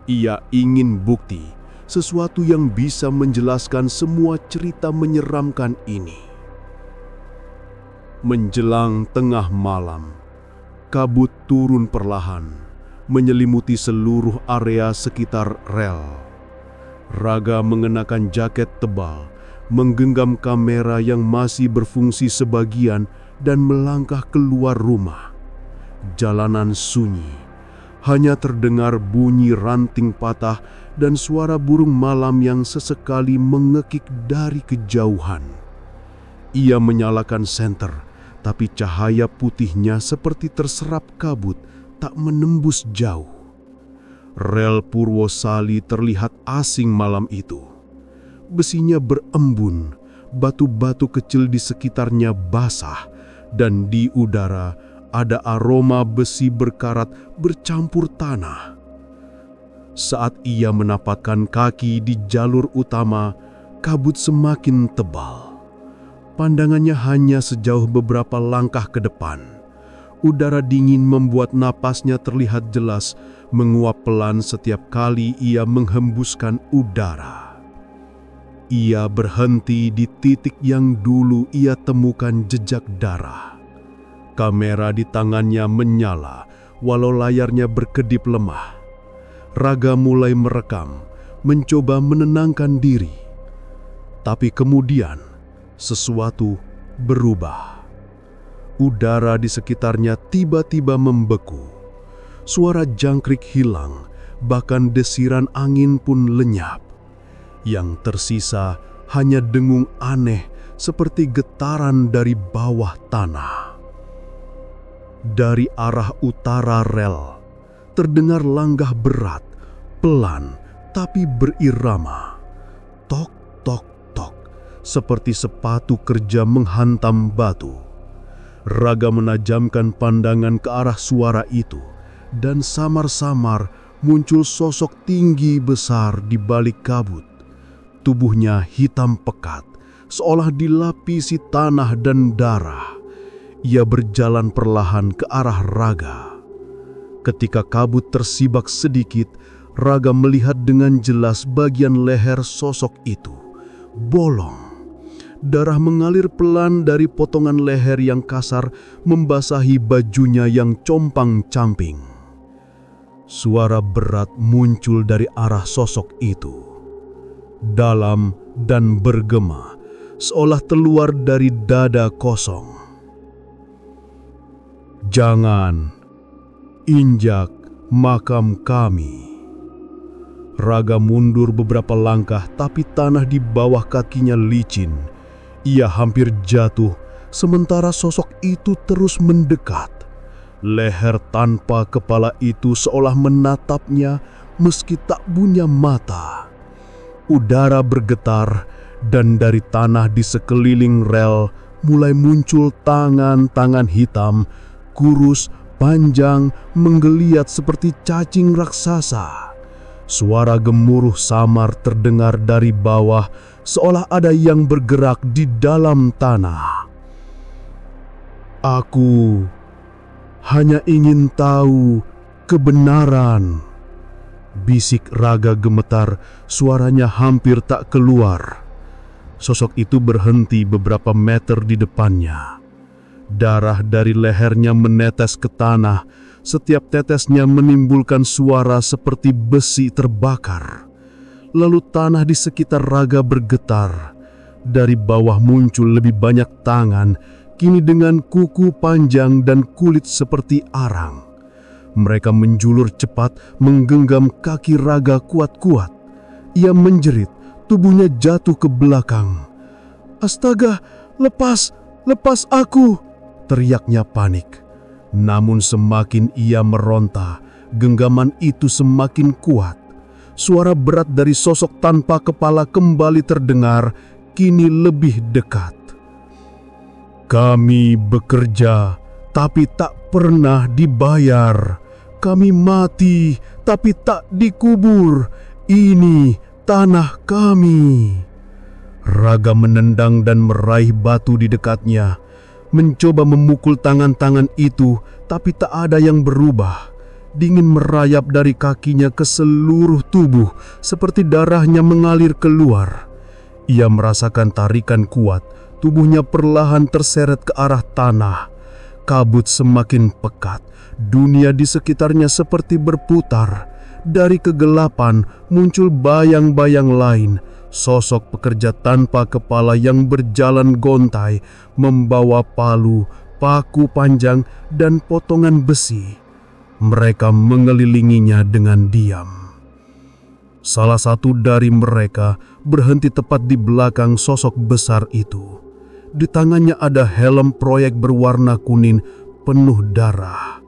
Ia ingin bukti, sesuatu yang bisa menjelaskan semua cerita menyeramkan ini. Menjelang tengah malam, kabut turun perlahan, menyelimuti seluruh area sekitar rel. Raga mengenakan jaket tebal, menggenggam kamera yang masih berfungsi sebagian dan melangkah keluar rumah. Jalanan sunyi. Hanya terdengar bunyi ranting patah dan suara burung malam yang sesekali mengekik dari kejauhan. Ia menyalakan senter, tapi cahaya putihnya seperti terserap kabut, tak menembus jauh. Rel Purwosari terlihat asing malam itu. Besinya berembun, batu-batu kecil di sekitarnya basah, dan di udara ada aroma besi berkarat bercampur tanah. Saat ia menapakkan kaki di jalur utama, kabut semakin tebal. Pandangannya hanya sejauh beberapa langkah ke depan. Udara dingin membuat napasnya terlihat jelas, menguap pelan setiap kali ia menghembuskan udara. Ia berhenti di titik yang dulu ia temukan jejak darah. Kamera di tangannya menyala, walau layarnya berkedip lemah. Raga mulai merekam, mencoba menenangkan diri. Tapi kemudian, sesuatu berubah. Udara di sekitarnya tiba-tiba membeku. Suara jangkrik hilang, bahkan desiran angin pun lenyap. Yang tersisa hanya dengung aneh seperti getaran dari bawah tanah. Dari arah utara rel, terdengar langgah berat, pelan tapi berirama. Tok, tok, tok, seperti sepatu kerja menghantam batu. Raga menajamkan pandangan ke arah suara itu, dan samar-samar muncul sosok tinggi besar di balik kabut. Tubuhnya hitam pekat, seolah dilapisi tanah dan darah. Ia berjalan perlahan ke arah Raga. Ketika kabut tersibak sedikit, Raga melihat dengan jelas bagian leher sosok itu. Bolong. Darah mengalir pelan dari potongan leher yang kasar membasahi bajunya yang compang-camping. Suara berat muncul dari arah sosok itu. Dalam dan bergema, seolah keluar dari dada kosong. Jangan injak makam kami. Raga mundur beberapa langkah, tapi tanah di bawah kakinya licin. Ia hampir jatuh, sementara sosok itu terus mendekat. Leher tanpa kepala itu seolah menatapnya meski tak punya mata. Udara bergetar, dan dari tanah di sekeliling rel mulai muncul tangan-tangan hitam, kurus, panjang, menggeliat seperti cacing raksasa. Suara gemuruh samar terdengar dari bawah, seolah ada yang bergerak di dalam tanah. Aku hanya ingin tahu kebenaran. Bisik Raga gemetar, suaranya hampir tak keluar. Sosok itu berhenti beberapa meter di depannya. Darah dari lehernya menetes ke tanah, setiap tetesnya menimbulkan suara seperti besi terbakar. Lalu tanah di sekitar Raga bergetar. Dari bawah muncul lebih banyak tangan, kini dengan kuku panjang dan kulit seperti arang. Mereka menjulur cepat, menggenggam kaki Raga kuat-kuat. Ia menjerit, tubuhnya jatuh ke belakang. "Astaga, lepas aku!" teriaknya panik. Namun semakin ia meronta, genggaman itu semakin kuat. Suara berat dari sosok tanpa kepala kembali terdengar, kini lebih dekat. "Kami bekerja, tapi tak pernah dibayar. Kami mati, tapi tak dikubur. Ini tanah kami." Raga menendang dan meraih batu di dekatnya, mencoba memukul tangan-tangan itu, tapi tak ada yang berubah. Dingin merayap dari kakinya ke seluruh tubuh, seperti darahnya mengalir keluar. Ia merasakan tarikan kuat, tubuhnya perlahan terseret ke arah tanah. Kabut semakin pekat, dunia di sekitarnya seperti berputar. Dari kegelapan muncul bayang-bayang lain. Sosok pekerja tanpa kepala yang berjalan gontai, membawa palu, paku panjang, dan potongan besi. Mereka mengelilinginya dengan diam. Salah satu dari mereka berhenti tepat di belakang sosok besar itu. Di tangannya ada helm proyek berwarna kuning penuh darah.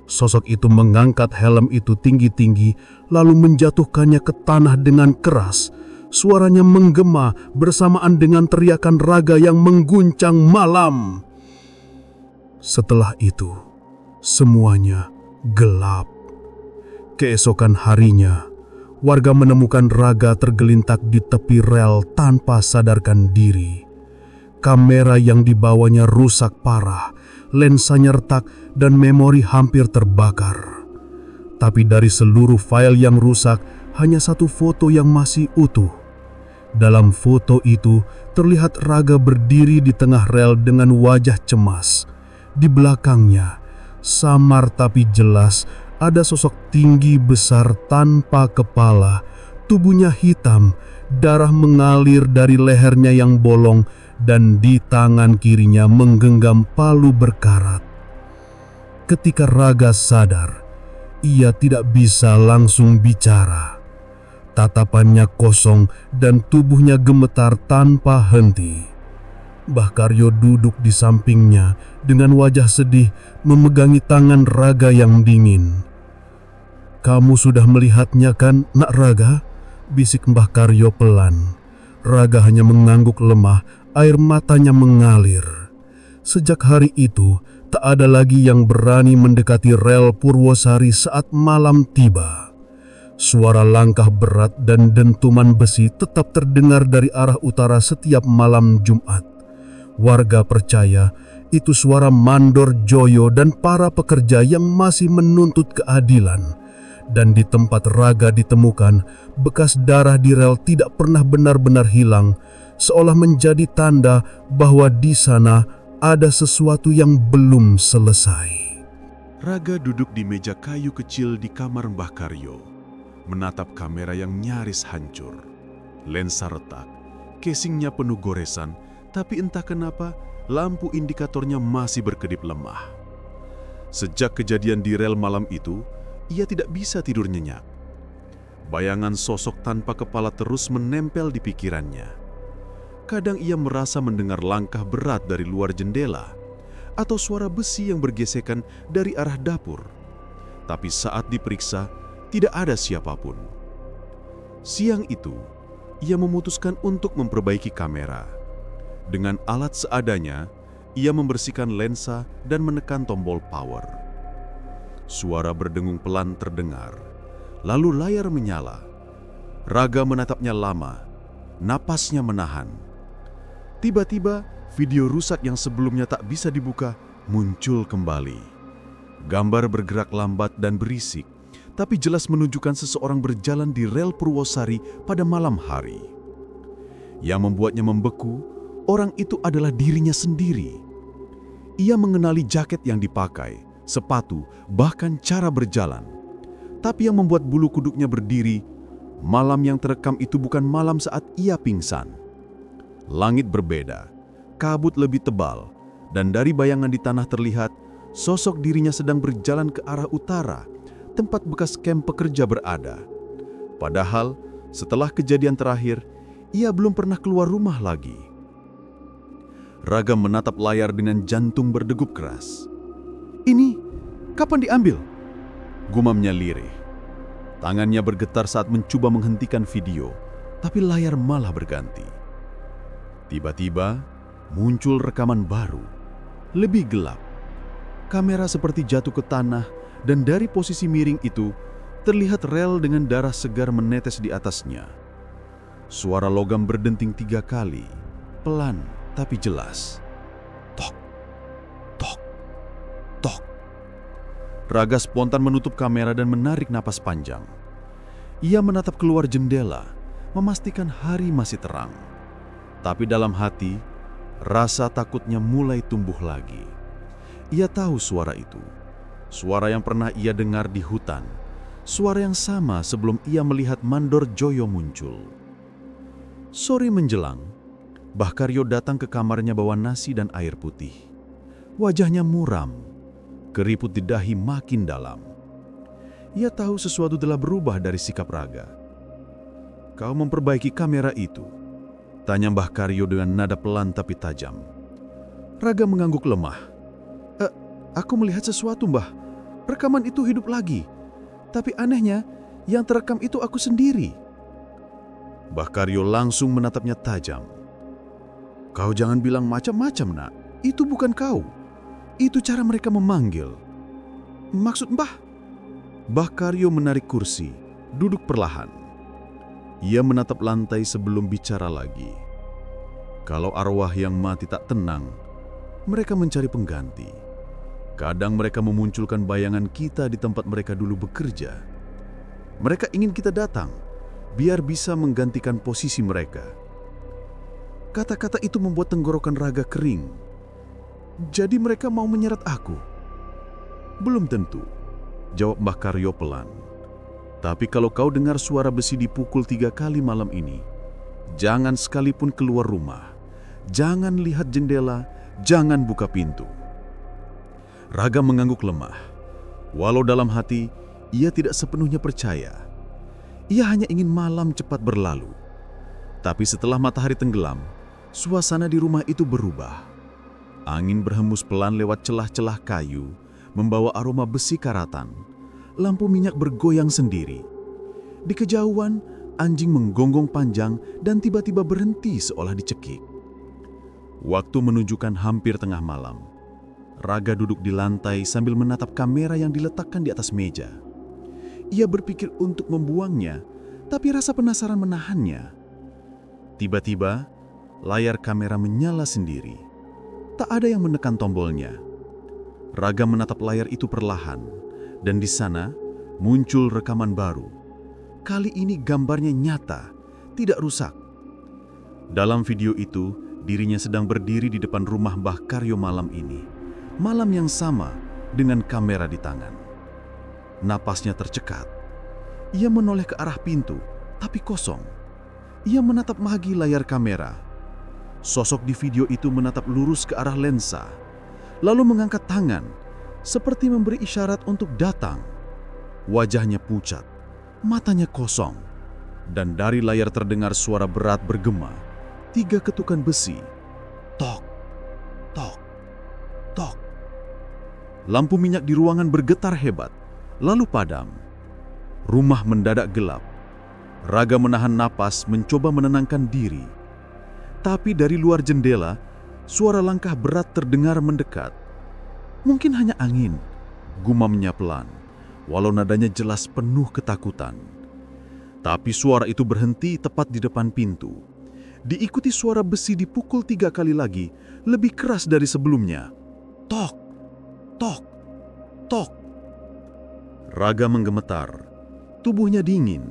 Sosok itu mengangkat helm itu tinggi-tinggi, lalu menjatuhkannya ke tanah dengan keras. Suaranya menggema bersamaan dengan teriakan Raga yang mengguncang malam. Setelah itu, semuanya gelap. Keesokan harinya, warga menemukan Raga tergelintak di tepi rel tanpa sadarkan diri. Kamera yang dibawanya rusak parah, lensanya retak, dan memori hampir terbakar. Tapi dari seluruh file yang rusak, hanya satu foto yang masih utuh. Dalam foto itu, terlihat Raga berdiri di tengah rel dengan wajah cemas. Di belakangnya, samar tapi jelas, ada sosok tinggi besar tanpa kepala, tubuhnya hitam, darah mengalir dari lehernya yang bolong, dan di tangan kirinya menggenggam palu berkarat. Ketika Raga sadar, ia tidak bisa langsung bicara. Tatapannya kosong dan tubuhnya gemetar tanpa henti. Mbah Karyo duduk di sampingnya dengan wajah sedih memegangi tangan Raga yang dingin. "Kamu sudah melihatnya kan, Nak Raga?" bisik Mbah Karyo pelan. Raga hanya mengangguk lemah, air matanya mengalir. Sejak hari itu, tak ada lagi yang berani mendekati rel Purwosari saat malam tiba. Suara langkah berat dan dentuman besi tetap terdengar dari arah utara setiap malam Jumat. Warga percaya itu suara Mandor Joyo dan para pekerja yang masih menuntut keadilan. Dan di tempat Raga ditemukan, bekas darah di rel tidak pernah benar-benar hilang, seolah menjadi tanda bahwa di sana ada sesuatu yang belum selesai. Raga duduk di meja kayu kecil di kamar Mbah Karyo, menatap kamera yang nyaris hancur. Lensa retak, casingnya penuh goresan, tapi entah kenapa lampu indikatornya masih berkedip lemah. Sejak kejadian di rel malam itu, ia tidak bisa tidur nyenyak. Bayangan sosok tanpa kepala terus menempel di pikirannya. Kadang ia merasa mendengar langkah berat dari luar jendela atau suara besi yang bergesekan dari arah dapur. Tapi saat diperiksa, tidak ada siapapun. Siang itu, ia memutuskan untuk memperbaiki kamera. Dengan alat seadanya, ia membersihkan lensa dan menekan tombol power. Suara berdengung pelan terdengar, lalu layar menyala. Raga menatapnya lama, napasnya menahan. Tiba-tiba, video rusak yang sebelumnya tak bisa dibuka muncul kembali. Gambar bergerak lambat dan berisik, tapi jelas menunjukkan seseorang berjalan di rel Purwosari pada malam hari. Yang membuatnya membeku, orang itu adalah dirinya sendiri. Ia mengenali jaket yang dipakai, sepatu, bahkan cara berjalan. Tapi yang membuat bulu kuduknya berdiri, malam yang terekam itu bukan malam saat ia pingsan. Langit berbeda, kabut lebih tebal, dan dari bayangan di tanah terlihat sosok dirinya sedang berjalan ke arah utara, tempat bekas kamp pekerja berada. Padahal, setelah kejadian terakhir, ia belum pernah keluar rumah lagi. Raga menatap layar dengan jantung berdegup keras. "Ini, kapan diambil?" gumamnya lirih. Tangannya bergetar saat mencoba menghentikan video, tapi layar malah berganti. Tiba-tiba, muncul rekaman baru, lebih gelap. Kamera seperti jatuh ke tanah, dan dari posisi miring itu, terlihat rel dengan darah segar menetes di atasnya. Suara logam berdenting 3 kali, pelan tapi jelas. Tok, tok, tok. Raga spontan menutup kamera dan menarik napas panjang. Ia menatap keluar jendela, memastikan hari masih terang. Tapi dalam hati, rasa takutnya mulai tumbuh lagi. Ia tahu suara itu. Suara yang pernah ia dengar di hutan. Suara yang sama sebelum ia melihat Mandor Joyo muncul. Sore menjelang, Mbah Karyo datang ke kamarnya bawa nasi dan air putih. Wajahnya muram, keriput di dahi makin dalam. Ia tahu sesuatu telah berubah dari sikap Raga. "Kau memperbaiki kamera itu?" tanya Mbah Karyo dengan nada pelan tapi tajam. Raga mengangguk lemah. Aku melihat sesuatu, Mbah. Rekaman itu hidup lagi. Tapi anehnya, yang terekam itu aku sendiri." Mbah Karyo langsung menatapnya tajam. "Kau jangan bilang macam-macam, Nak. Itu bukan kau. Itu cara mereka memanggil." "Maksud Mbah?" Mbah Karyo menarik kursi, duduk perlahan. Ia menatap lantai sebelum bicara lagi. Kalau arwah yang mati tak tenang, mereka mencari pengganti. Kadang mereka memunculkan bayangan kita di tempat mereka dulu bekerja. Mereka ingin kita datang, biar bisa menggantikan posisi mereka. Kata-kata itu membuat tenggorokan Raga kering. Jadi mereka mau menyeret aku? Belum tentu, jawab Mbah Karyo pelan. Tapi kalau kau dengar suara besi dipukul 3 kali malam ini, jangan sekalipun keluar rumah. Jangan lihat jendela, jangan buka pintu. Raga mengangguk lemah. Walau dalam hati, ia tidak sepenuhnya percaya. Ia hanya ingin malam cepat berlalu. Tapi setelah matahari tenggelam, suasana di rumah itu berubah. Angin berhembus pelan lewat celah-celah kayu, membawa aroma besi karatan. Lampu minyak bergoyang sendiri. Di kejauhan, anjing menggonggong panjang dan tiba-tiba berhenti seolah dicekik. Waktu menunjukkan hampir tengah malam. Raga duduk di lantai sambil menatap kamera yang diletakkan di atas meja. Ia berpikir untuk membuangnya, tapi rasa penasaran menahannya. Tiba-tiba, layar kamera menyala sendiri. Tak ada yang menekan tombolnya. Raga menatap layar itu perlahan, dan di sana muncul rekaman baru. Kali ini gambarnya nyata, tidak rusak. Dalam video itu, dirinya sedang berdiri di depan rumah Mbah Karyo malam ini. Malam yang sama dengan kamera di tangan. Napasnya tercekat. Ia menoleh ke arah pintu, tapi kosong. Ia menatap lagi layar kamera. Sosok di video itu menatap lurus ke arah lensa, lalu mengangkat tangan, seperti memberi isyarat untuk datang. Wajahnya pucat, matanya kosong, dan dari layar terdengar suara berat bergema. 3 ketukan besi. Tok, tok, tok. Lampu minyak di ruangan bergetar hebat, lalu padam. Rumah mendadak gelap. Raga menahan napas, mencoba menenangkan diri. Tapi dari luar jendela, suara langkah berat terdengar mendekat. Mungkin hanya angin, gumamnya pelan, walau nadanya jelas penuh ketakutan. Tapi suara itu berhenti tepat di depan pintu. Diikuti suara besi dipukul 3 kali lagi, lebih keras dari sebelumnya. Tok, tok, tok. Raga menggemetar, tubuhnya dingin.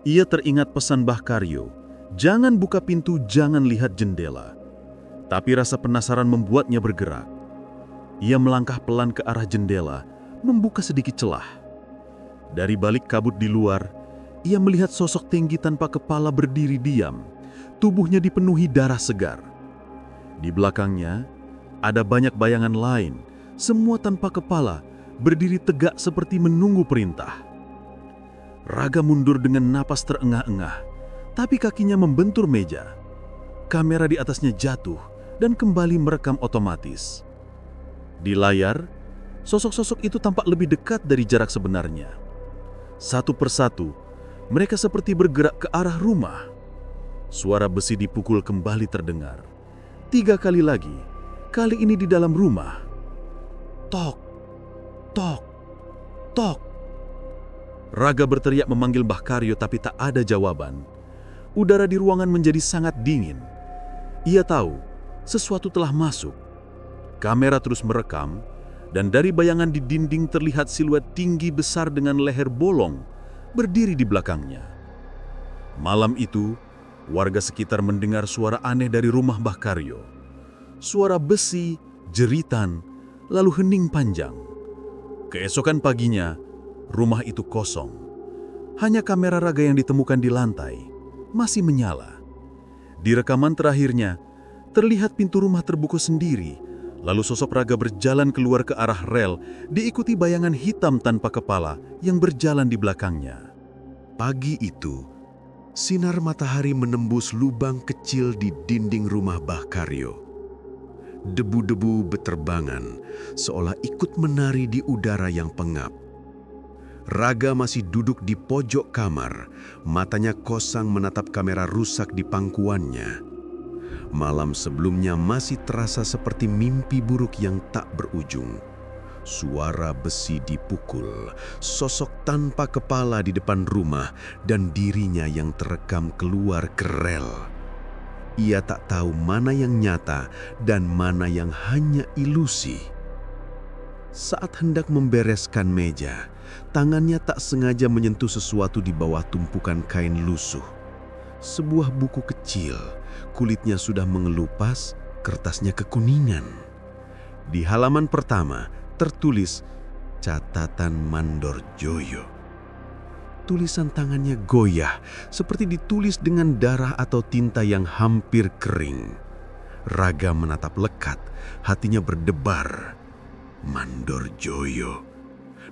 Ia teringat pesan Mbah Karyo, jangan buka pintu, jangan lihat jendela. Tapi rasa penasaran membuatnya bergerak. Ia melangkah pelan ke arah jendela, membuka sedikit celah. Dari balik kabut di luar, ia melihat sosok tinggi tanpa kepala berdiri diam. Tubuhnya dipenuhi darah segar. Di belakangnya, ada banyak bayangan lain, semua tanpa kepala, berdiri tegak seperti menunggu perintah. Raga mundur dengan napas terengah-engah, tapi kakinya membentur meja. Kamera di atasnya jatuh dan kembali merekam otomatis. Di layar, sosok-sosok itu tampak lebih dekat dari jarak sebenarnya. Satu persatu, mereka seperti bergerak ke arah rumah. Suara besi dipukul kembali terdengar. 3 kali lagi, kali ini di dalam rumah. Tok, tok, tok. Raga berteriak memanggil Mbah Karyo tapi tak ada jawaban. Udara di ruangan menjadi sangat dingin. Ia tahu sesuatu telah masuk. Kamera terus merekam, dan dari bayangan di dinding terlihat siluet tinggi besar dengan leher bolong berdiri di belakangnya. Malam itu, warga sekitar mendengar suara aneh dari rumah Mbah Karyo. Suara besi, jeritan, lalu hening panjang. Keesokan paginya, rumah itu kosong. Hanya kamera Raga yang ditemukan di lantai masih menyala. Di rekaman terakhirnya, terlihat pintu rumah terbuka sendiri, lalu sosok Raga berjalan keluar ke arah rel, diikuti bayangan hitam tanpa kepala yang berjalan di belakangnya. Pagi itu, sinar matahari menembus lubang kecil di dinding rumah Mbah Karyo. Debu-debu beterbangan, seolah ikut menari di udara yang pengap. Raga masih duduk di pojok kamar, matanya kosong menatap kamera rusak di pangkuannya. Malam sebelumnya masih terasa seperti mimpi buruk yang tak berujung. Suara besi dipukul, sosok tanpa kepala di depan rumah, dan dirinya yang terekam keluar ke rel. Ia tak tahu mana yang nyata dan mana yang hanya ilusi. Saat hendak membereskan meja, tangannya tak sengaja menyentuh sesuatu di bawah tumpukan kain lusuh. Sebuah buku kecil, kulitnya sudah mengelupas, kertasnya kekuningan. Di halaman pertama tertulis catatan Mandor Joyo. Tulisan tangannya goyah, seperti ditulis dengan darah atau tinta yang hampir kering. Raga menatap lekat, hatinya berdebar. Mandor Joyo.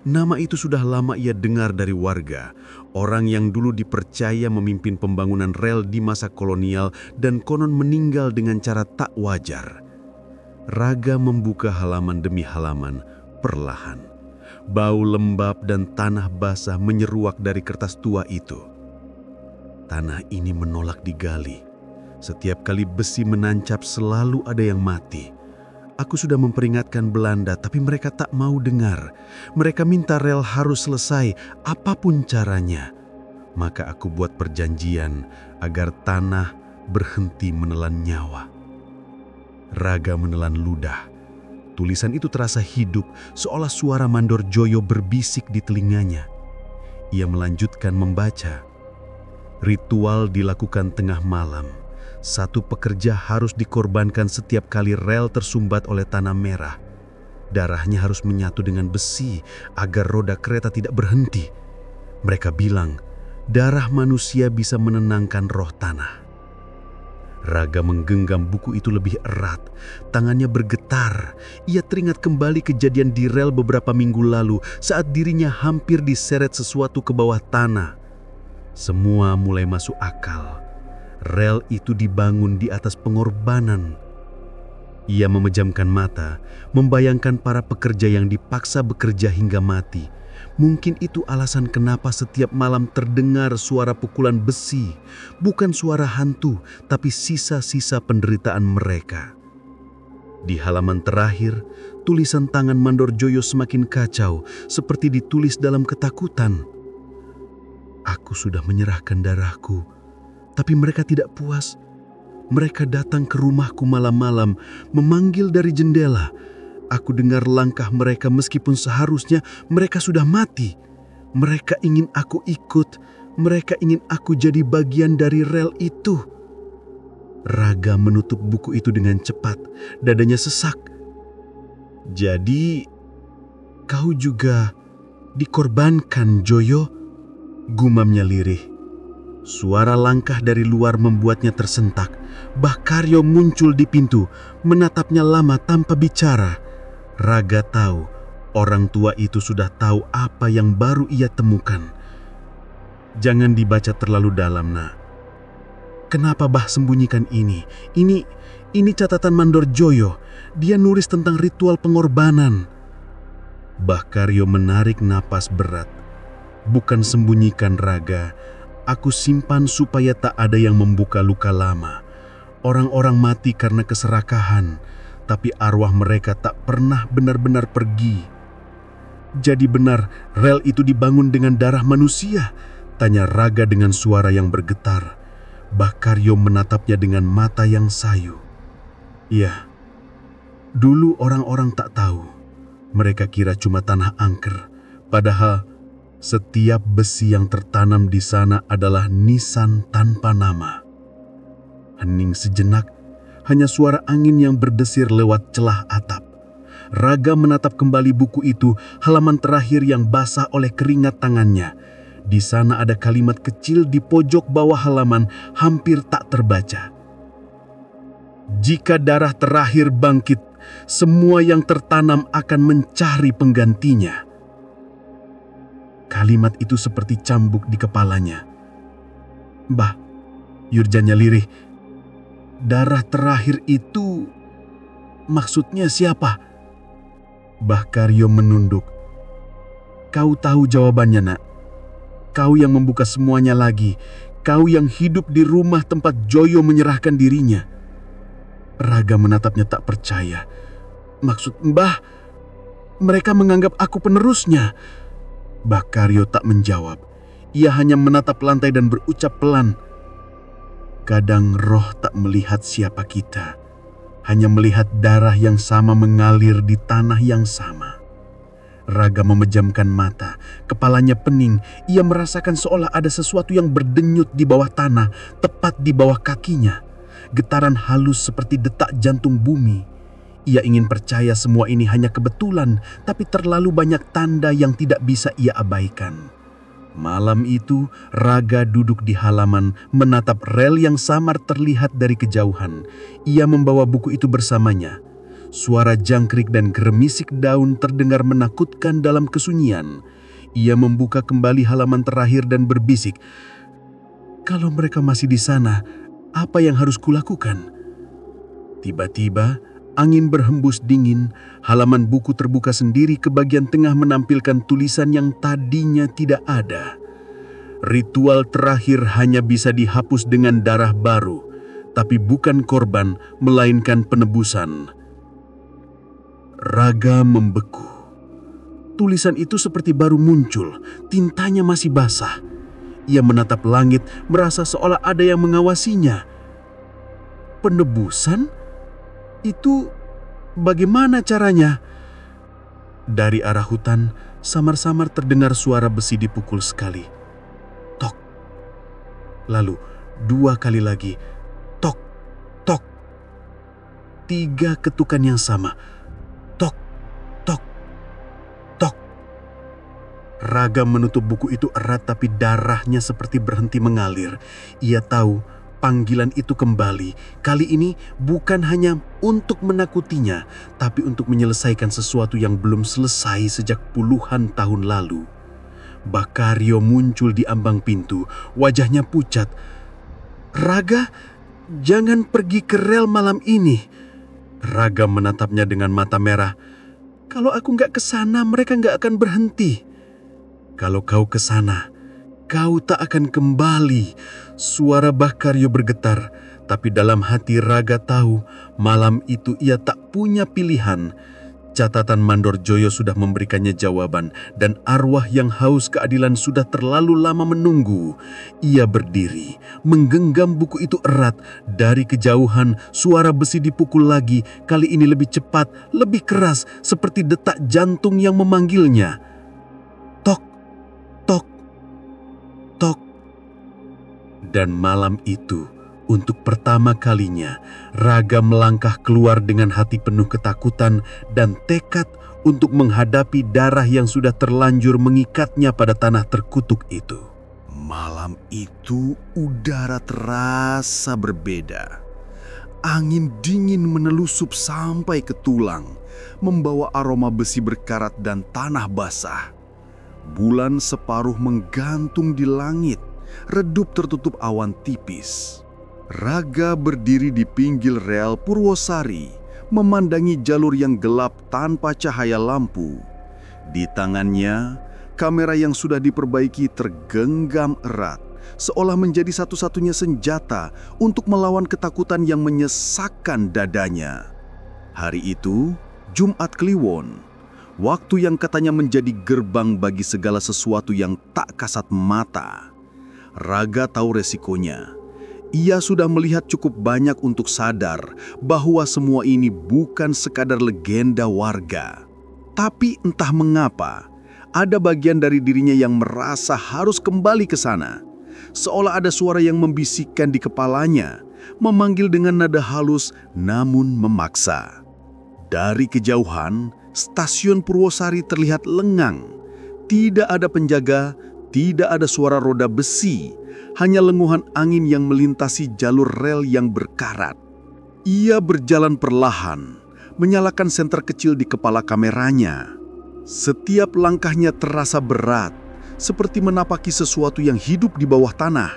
Nama itu sudah lama ia dengar dari warga, orang yang dulu dipercaya memimpin pembangunan rel di masa kolonial dan konon meninggal dengan cara tak wajar. Raga membuka halaman demi halaman perlahan. Bau lembab dan tanah basah menyeruak dari kertas tua itu. Tanah ini menolak digali. Setiap kali besi menancap selalu ada yang mati. Aku sudah memperingatkan Belanda, tapi mereka tak mau dengar. Mereka minta rel harus selesai, apapun caranya. Maka aku buat perjanjian agar tanah berhenti menelan nyawa. Raga menelan ludah. Tulisan itu terasa hidup, seolah suara Mandor Joyo berbisik di telinganya. Ia melanjutkan membaca. Ritual dilakukan tengah malam. Satu pekerja harus dikorbankan setiap kali rel tersumbat oleh tanah merah. Darahnya harus menyatu dengan besi agar roda kereta tidak berhenti. Mereka bilang, darah manusia bisa menenangkan roh tanah. Raga menggenggam buku itu lebih erat, tangannya bergetar. Ia teringat kembali kejadian di rel beberapa minggu lalu saat dirinya hampir diseret sesuatu ke bawah tanah. Semua mulai masuk akal. Rel itu dibangun di atas pengorbanan. Ia memejamkan mata, membayangkan para pekerja yang dipaksa bekerja hingga mati. Mungkin itu alasan kenapa setiap malam terdengar suara pukulan besi, bukan suara hantu, tapi sisa-sisa penderitaan mereka. Di halaman terakhir, tulisan tangan Mandor Joyo semakin kacau, seperti ditulis dalam ketakutan. Aku sudah menyerahkan darahku, tapi mereka tidak puas. Mereka datang ke rumahku malam-malam, memanggil dari jendela. Aku dengar langkah mereka meskipun seharusnya mereka sudah mati. Mereka ingin aku ikut. Mereka ingin aku jadi bagian dari rel itu. Raga menutup buku itu dengan cepat. Dadanya sesak. Jadi, kau juga dikorbankan, Joyo? Gumamnya lirih. Suara langkah dari luar membuatnya tersentak. Bahkaryo muncul di pintu, menatapnya lama tanpa bicara. Raga tahu, orang tua itu sudah tahu apa yang baru ia temukan. Jangan dibaca terlalu dalam, nak. Kenapa Bah sembunyikan ini? Ini catatan Mandor Joyo. Dia nulis tentang ritual pengorbanan. Bahkaryo menarik napas berat. Bukan sembunyikan, Raga. Aku simpan supaya tak ada yang membuka luka lama. Orang-orang mati karena keserakahan. Tapi arwah mereka tak pernah benar-benar pergi. Jadi benar, rel itu dibangun dengan darah manusia? Tanya Raga dengan suara yang bergetar. Bahkaryo menatapnya dengan mata yang sayu. Ya, dulu orang-orang tak tahu. Mereka kira cuma tanah angker. Padahal setiap besi yang tertanam di sana adalah nisan tanpa nama. Hening sejenak. Hanya suara angin yang berdesir lewat celah atap. Raga menatap kembali buku itu, halaman terakhir yang basah oleh keringat tangannya. Di sana ada kalimat kecil di pojok bawah halaman, hampir tak terbaca. Jika darah terakhir bangkit, semua yang tertanam akan mencari penggantinya. Kalimat itu seperti cambuk di kepalanya. Bah, yurjannya lirih. Darah terakhir itu maksudnya siapa? Bahkaryo menunduk. Kau tahu jawabannya, nak. Kau yang membuka semuanya lagi. Kau yang hidup di rumah tempat Joyo menyerahkan dirinya. Raga menatapnya tak percaya. Maksud Mereka menganggap aku penerusnya. Bakario tak menjawab. Ia hanya menatap lantai dan berucap pelan. Kadang roh tak melihat siapa kita, hanya melihat darah yang sama mengalir di tanah yang sama. Raga memejamkan mata, kepalanya pening. Ia merasakan seolah ada sesuatu yang berdenyut di bawah tanah, tepat di bawah kakinya. Getaran halus seperti detak jantung bumi. Ia ingin percaya semua ini hanya kebetulan, tapi terlalu banyak tanda yang tidak bisa ia abaikan. Malam itu, Raga duduk di halaman, menatap rel yang samar terlihat dari kejauhan. Ia membawa buku itu bersamanya. Suara jangkrik dan geremisik daun terdengar menakutkan dalam kesunyian. Ia membuka kembali halaman terakhir dan berbisik, "Kalau mereka masih di sana, apa yang harus kulakukan?" Tiba-tiba, angin berhembus dingin, halaman buku terbuka sendiri ke bagian tengah menampilkan tulisan yang tadinya tidak ada. Ritual terakhir hanya bisa dihapus dengan darah baru, tapi bukan korban, melainkan penebusan. Raga membeku. Tulisan itu seperti baru muncul, tintanya masih basah. Ia menatap langit, merasa seolah ada yang mengawasinya. Penebusan? Itu bagaimana caranya? Dari arah hutan, samar-samar terdengar suara besi dipukul sekali. Tok. Lalu 2 kali lagi. Tok, tok. 3 ketukan yang sama. Tok, tok, tok. Raga menutup buku itu erat, tapi darahnya seperti berhenti mengalir. Ia tahu panggilan itu kembali. Kali ini bukan hanya untuk menakutinya, tapi untuk menyelesaikan sesuatu yang belum selesai sejak puluhan tahun lalu. Bakario muncul di ambang pintu, wajahnya pucat. "Raga, jangan pergi ke rel malam ini." Raga menatapnya dengan mata merah. "Kalau aku nggak ke sana, mereka nggak akan berhenti." "Kalau kau ke sana, kau tak akan kembali." Suara Bakario bergetar, tapi dalam hati Raga tahu malam itu ia tak punya pilihan. Catatan Mandor Joyo sudah memberikannya jawaban, dan arwah yang haus keadilan sudah terlalu lama menunggu. Ia berdiri, menggenggam buku itu erat. Dari kejauhan, suara besi dipukul lagi, kali ini lebih cepat, lebih keras, seperti detak jantung yang memanggilnya. Tok, tok, tok. Dan malam itu, untuk pertama kalinya, Raga melangkah keluar dengan hati penuh ketakutan dan tekad untuk menghadapi darah yang sudah terlanjur mengikatnya pada tanah terkutuk itu. Malam itu udara terasa berbeda. Angin dingin menelusup sampai ke tulang, membawa aroma besi berkarat dan tanah basah. Bulan separuh menggantung di langit, redup tertutup awan tipis. Raga berdiri di pinggir rel Purwosari, memandangi jalur yang gelap tanpa cahaya lampu. Di tangannya, kamera yang sudah diperbaiki tergenggam erat, seolah menjadi satu-satunya senjata untuk melawan ketakutan yang menyesakkan dadanya. Hari itu, Jumat Kliwon, waktu yang katanya menjadi gerbang bagi segala sesuatu yang tak kasat mata. Raga tahu resikonya. Ia sudah melihat cukup banyak untuk sadar bahwa semua ini bukan sekadar legenda warga. Tapi entah mengapa, ada bagian dari dirinya yang merasa harus kembali ke sana. Seolah ada suara yang membisikkan di kepalanya, memanggil dengan nada halus namun memaksa. Dari kejauhan, stasiun Purwosari terlihat lengang. Tidak ada penjaga, tidak ada suara roda besi, hanya lenguhan angin yang melintasi jalur rel yang berkarat. Ia berjalan perlahan, menyalakan senter kecil di kepala kameranya. Setiap langkahnya terasa berat, seperti menapaki sesuatu yang hidup di bawah tanah.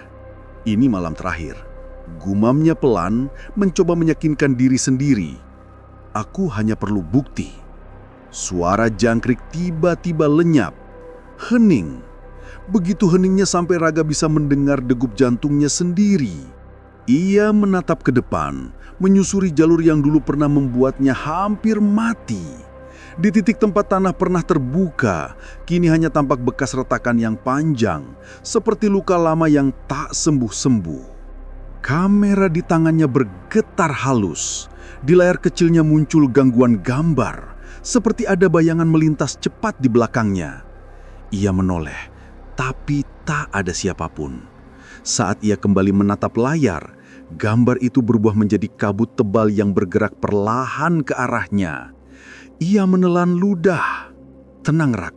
Ini malam terakhir. Gumamnya pelan, mencoba meyakinkan diri sendiri. Aku hanya perlu bukti. Suara jangkrik tiba-tiba lenyap, hening. Begitu heningnya sampai Raga bisa mendengar degup jantungnya sendiri. Ia menatap ke depan, menyusuri jalur yang dulu pernah membuatnya hampir mati. Di titik tempat tanah pernah terbuka, kini hanya tampak bekas retakan yang panjang, seperti luka lama yang tak sembuh-sembuh. Kamera di tangannya bergetar halus. Di layar kecilnya muncul gangguan gambar, seperti ada bayangan melintas cepat di belakangnya. Ia menoleh, tapi tak ada siapapun. Saat ia kembali menatap layar, gambar itu berubah menjadi kabut tebal yang bergerak perlahan ke arahnya. Ia menelan ludah. "Tenang, Rak,"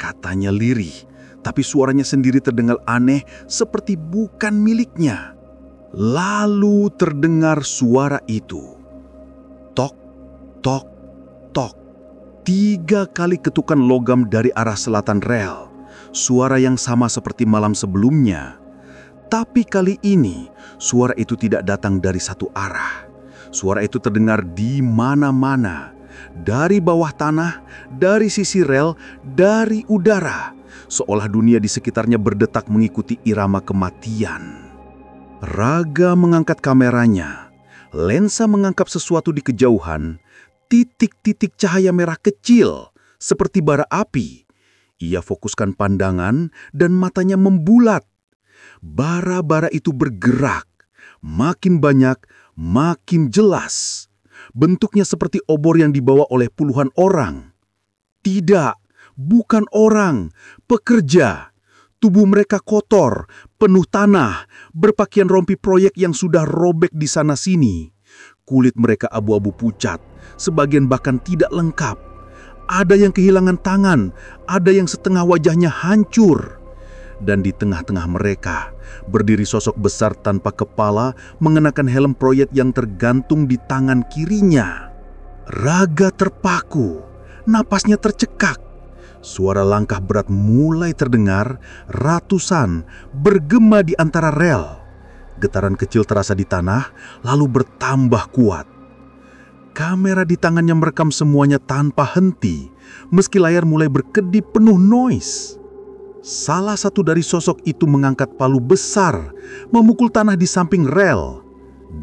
katanya lirih, tapi suaranya sendiri terdengar aneh seperti bukan miliknya. Lalu terdengar suara itu. Tok, tok, tok. 3 kali ketukan logam dari arah selatan rel. Suara yang sama seperti malam sebelumnya. Tapi kali ini, suara itu tidak datang dari satu arah. Suara itu terdengar di mana-mana. Dari bawah tanah, dari sisi rel, dari udara. Seolah dunia di sekitarnya berdetak mengikuti irama kematian. Raga mengangkat kameranya. Lensa mengangkap sesuatu di kejauhan. Titik-titik cahaya merah kecil, seperti bara api. Ia fokuskan pandangan dan matanya membulat. Bara-bara itu bergerak. Makin banyak, makin jelas. Bentuknya seperti obor yang dibawa oleh puluhan orang. Tidak, bukan orang, pekerja. Tubuh mereka kotor, penuh tanah, berpakaian rompi proyek yang sudah robek di sana-sini. Kulit mereka abu-abu pucat, sebagian bahkan tidak lengkap. Ada yang kehilangan tangan, ada yang setengah wajahnya hancur. Dan di tengah-tengah mereka, berdiri sosok besar tanpa kepala mengenakan helm proyek yang tergantung di tangan kirinya. Raga terpaku, napasnya tercekak. Suara langkah berat mulai terdengar, ratusan bergema di antara rel. Getaran kecil terasa di tanah, lalu bertambah kuat. Kamera di tangannya merekam semuanya tanpa henti, meski layar mulai berkedip penuh noise. Salah satu dari sosok itu mengangkat palu besar, memukul tanah di samping rel.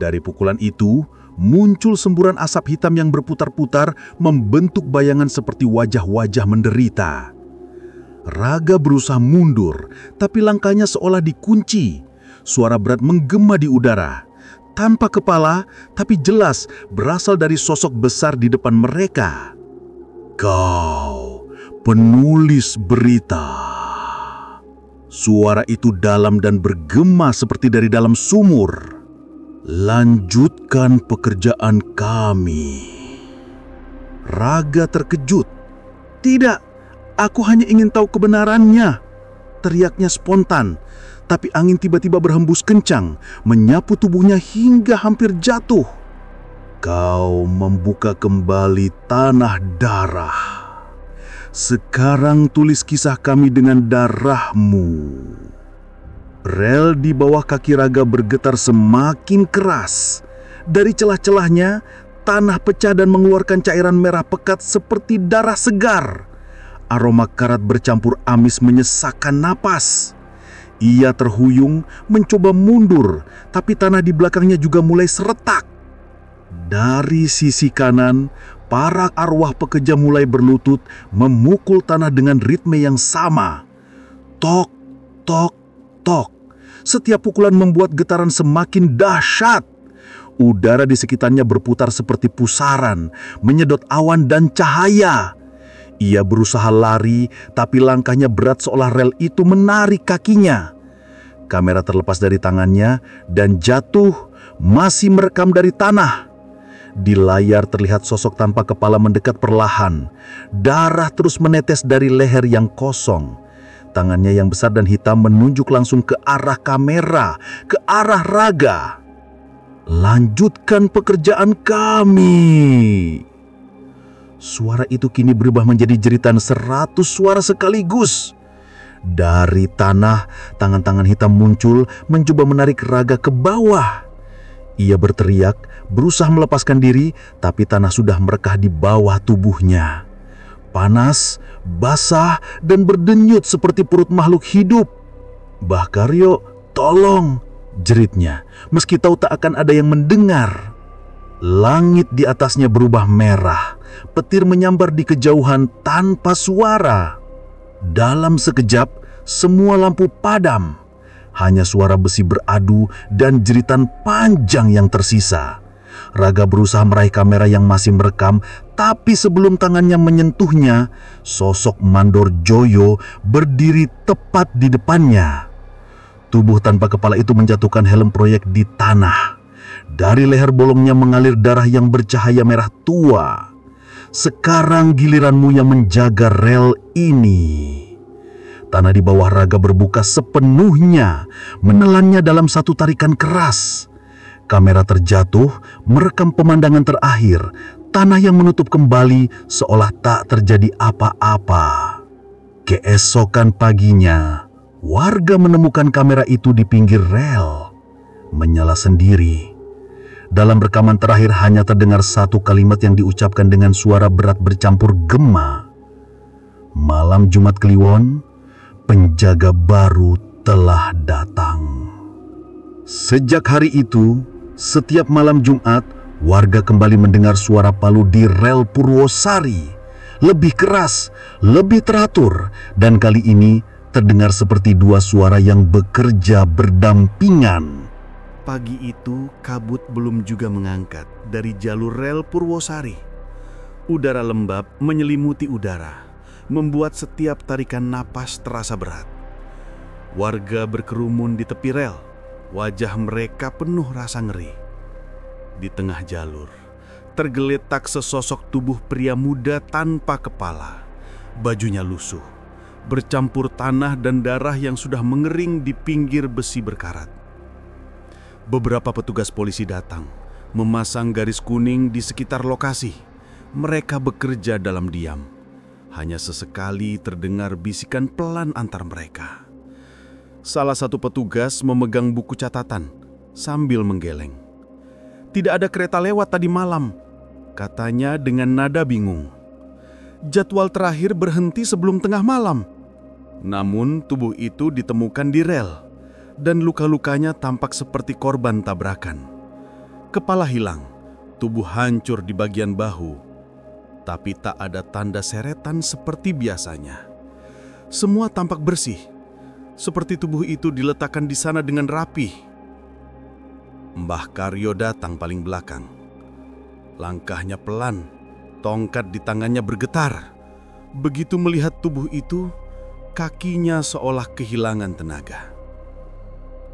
Dari pukulan itu, muncul semburan asap hitam yang berputar-putar, membentuk bayangan seperti wajah-wajah menderita. Raga berusaha mundur, tapi langkahnya seolah dikunci. Suara berat menggema di udara. Tanpa kepala, tapi jelas berasal dari sosok besar di depan mereka. "Kau, penulis berita." Suara itu dalam dan bergema seperti dari dalam sumur. "Lanjutkan pekerjaan kami." Raga terkejut. "Tidak, aku hanya ingin tahu kebenarannya," teriaknya spontan. Tapi angin tiba-tiba berhembus kencang, menyapu tubuhnya hingga hampir jatuh. "Kau membuka kembali tanah darah. Sekarang tulis kisah kami dengan darahmu." Rel di bawah kaki Raga bergetar semakin keras. Dari celah-celahnya, tanah pecah dan mengeluarkan cairan merah pekat seperti darah segar. Aroma karat bercampur amis menyesakkan napas. Ia terhuyung, mencoba mundur, tapi tanah di belakangnya juga mulai seretak. Dari sisi kanan, para arwah pekerja mulai berlutut, memukul tanah dengan ritme yang sama. Tok, tok, tok. Setiap pukulan membuat getaran semakin dahsyat. Udara di sekitarnya berputar seperti pusaran, menyedot awan dan cahaya. Ia berusaha lari, tapi langkahnya berat seolah rel itu menarik kakinya. Kamera terlepas dari tangannya dan jatuh, masih merekam dari tanah. Di layar terlihat sosok tanpa kepala mendekat perlahan. Darah terus menetes dari leher yang kosong. Tangannya yang besar dan hitam menunjuk langsung ke arah kamera, ke arah Raga. "Lanjutkan pekerjaan kami." Suara itu kini berubah menjadi jeritan 100 suara sekaligus. Dari tanah, tangan-tangan hitam muncul, mencoba menarik Raga ke bawah. Ia berteriak, berusaha melepaskan diri, tapi tanah sudah merekah di bawah tubuhnya. Panas, basah, dan berdenyut seperti perut makhluk hidup. "Mbah Karyo, tolong!" jeritnya, meski tahu tak akan ada yang mendengar. Langit di atasnya berubah merah. petir menyambar di kejauhan tanpa suara. Dalam sekejap, semua lampu padam. Hanya suara besi beradu dan jeritan panjang yang tersisa. Raga berusaha meraih kamera yang masih merekam, tapi sebelum tangannya menyentuhnya, sosok Mandor Joyo berdiri tepat di depannya. Tubuh tanpa kepala itu menjatuhkan helm proyek di tanah. Dari leher bolongnya mengalir darah yang bercahaya merah tua. Sekarang giliranmu yang menjaga rel ini. Tanah di bawah Raga berbuka sepenuhnya, menelannya dalam satu tarikan keras. Kamera terjatuh, merekam pemandangan terakhir, tanah yang menutup kembali seolah tak terjadi apa-apa. Keesokan paginya, warga menemukan kamera itu di pinggir rel, menyala sendiri. Dalam rekaman terakhir hanya terdengar satu kalimat yang diucapkan dengan suara berat bercampur gema. Malam Jumat Kliwon, penjaga baru telah datang. Sejak hari itu, setiap malam Jumat, warga kembali mendengar suara palu di rel Purwosari. Lebih keras, lebih teratur, dan kali ini terdengar seperti dua suara yang bekerja berdampingan. Pagi itu, kabut belum juga mengangkat dari jalur rel Purwosari. Udara lembab menyelimuti udara, membuat setiap tarikan napas terasa berat. Warga berkerumun di tepi rel, wajah mereka penuh rasa ngeri. Di tengah jalur, tergeletak sesosok tubuh pria muda tanpa kepala. Bajunya lusuh, bercampur tanah dan darah yang sudah mengering di pinggir besi berkarat. Beberapa petugas polisi datang, memasang garis kuning di sekitar lokasi. Mereka bekerja dalam diam. Hanya sesekali terdengar bisikan pelan antar mereka. Salah satu petugas memegang buku catatan sambil menggeleng. "Tidak ada kereta lewat tadi malam," katanya dengan nada bingung. "Jadwal terakhir berhenti sebelum tengah malam." Namun tubuh itu ditemukan di rel dan luka-lukanya tampak seperti korban tabrakan. Kepala hilang, tubuh hancur di bagian bahu. Tapi tak ada tanda seretan seperti biasanya. Semua tampak bersih, seperti tubuh itu diletakkan di sana dengan rapi. Mbah Karyo datang paling belakang. Langkahnya pelan, tongkat di tangannya bergetar. Begitu melihat tubuh itu, kakinya seolah kehilangan tenaga.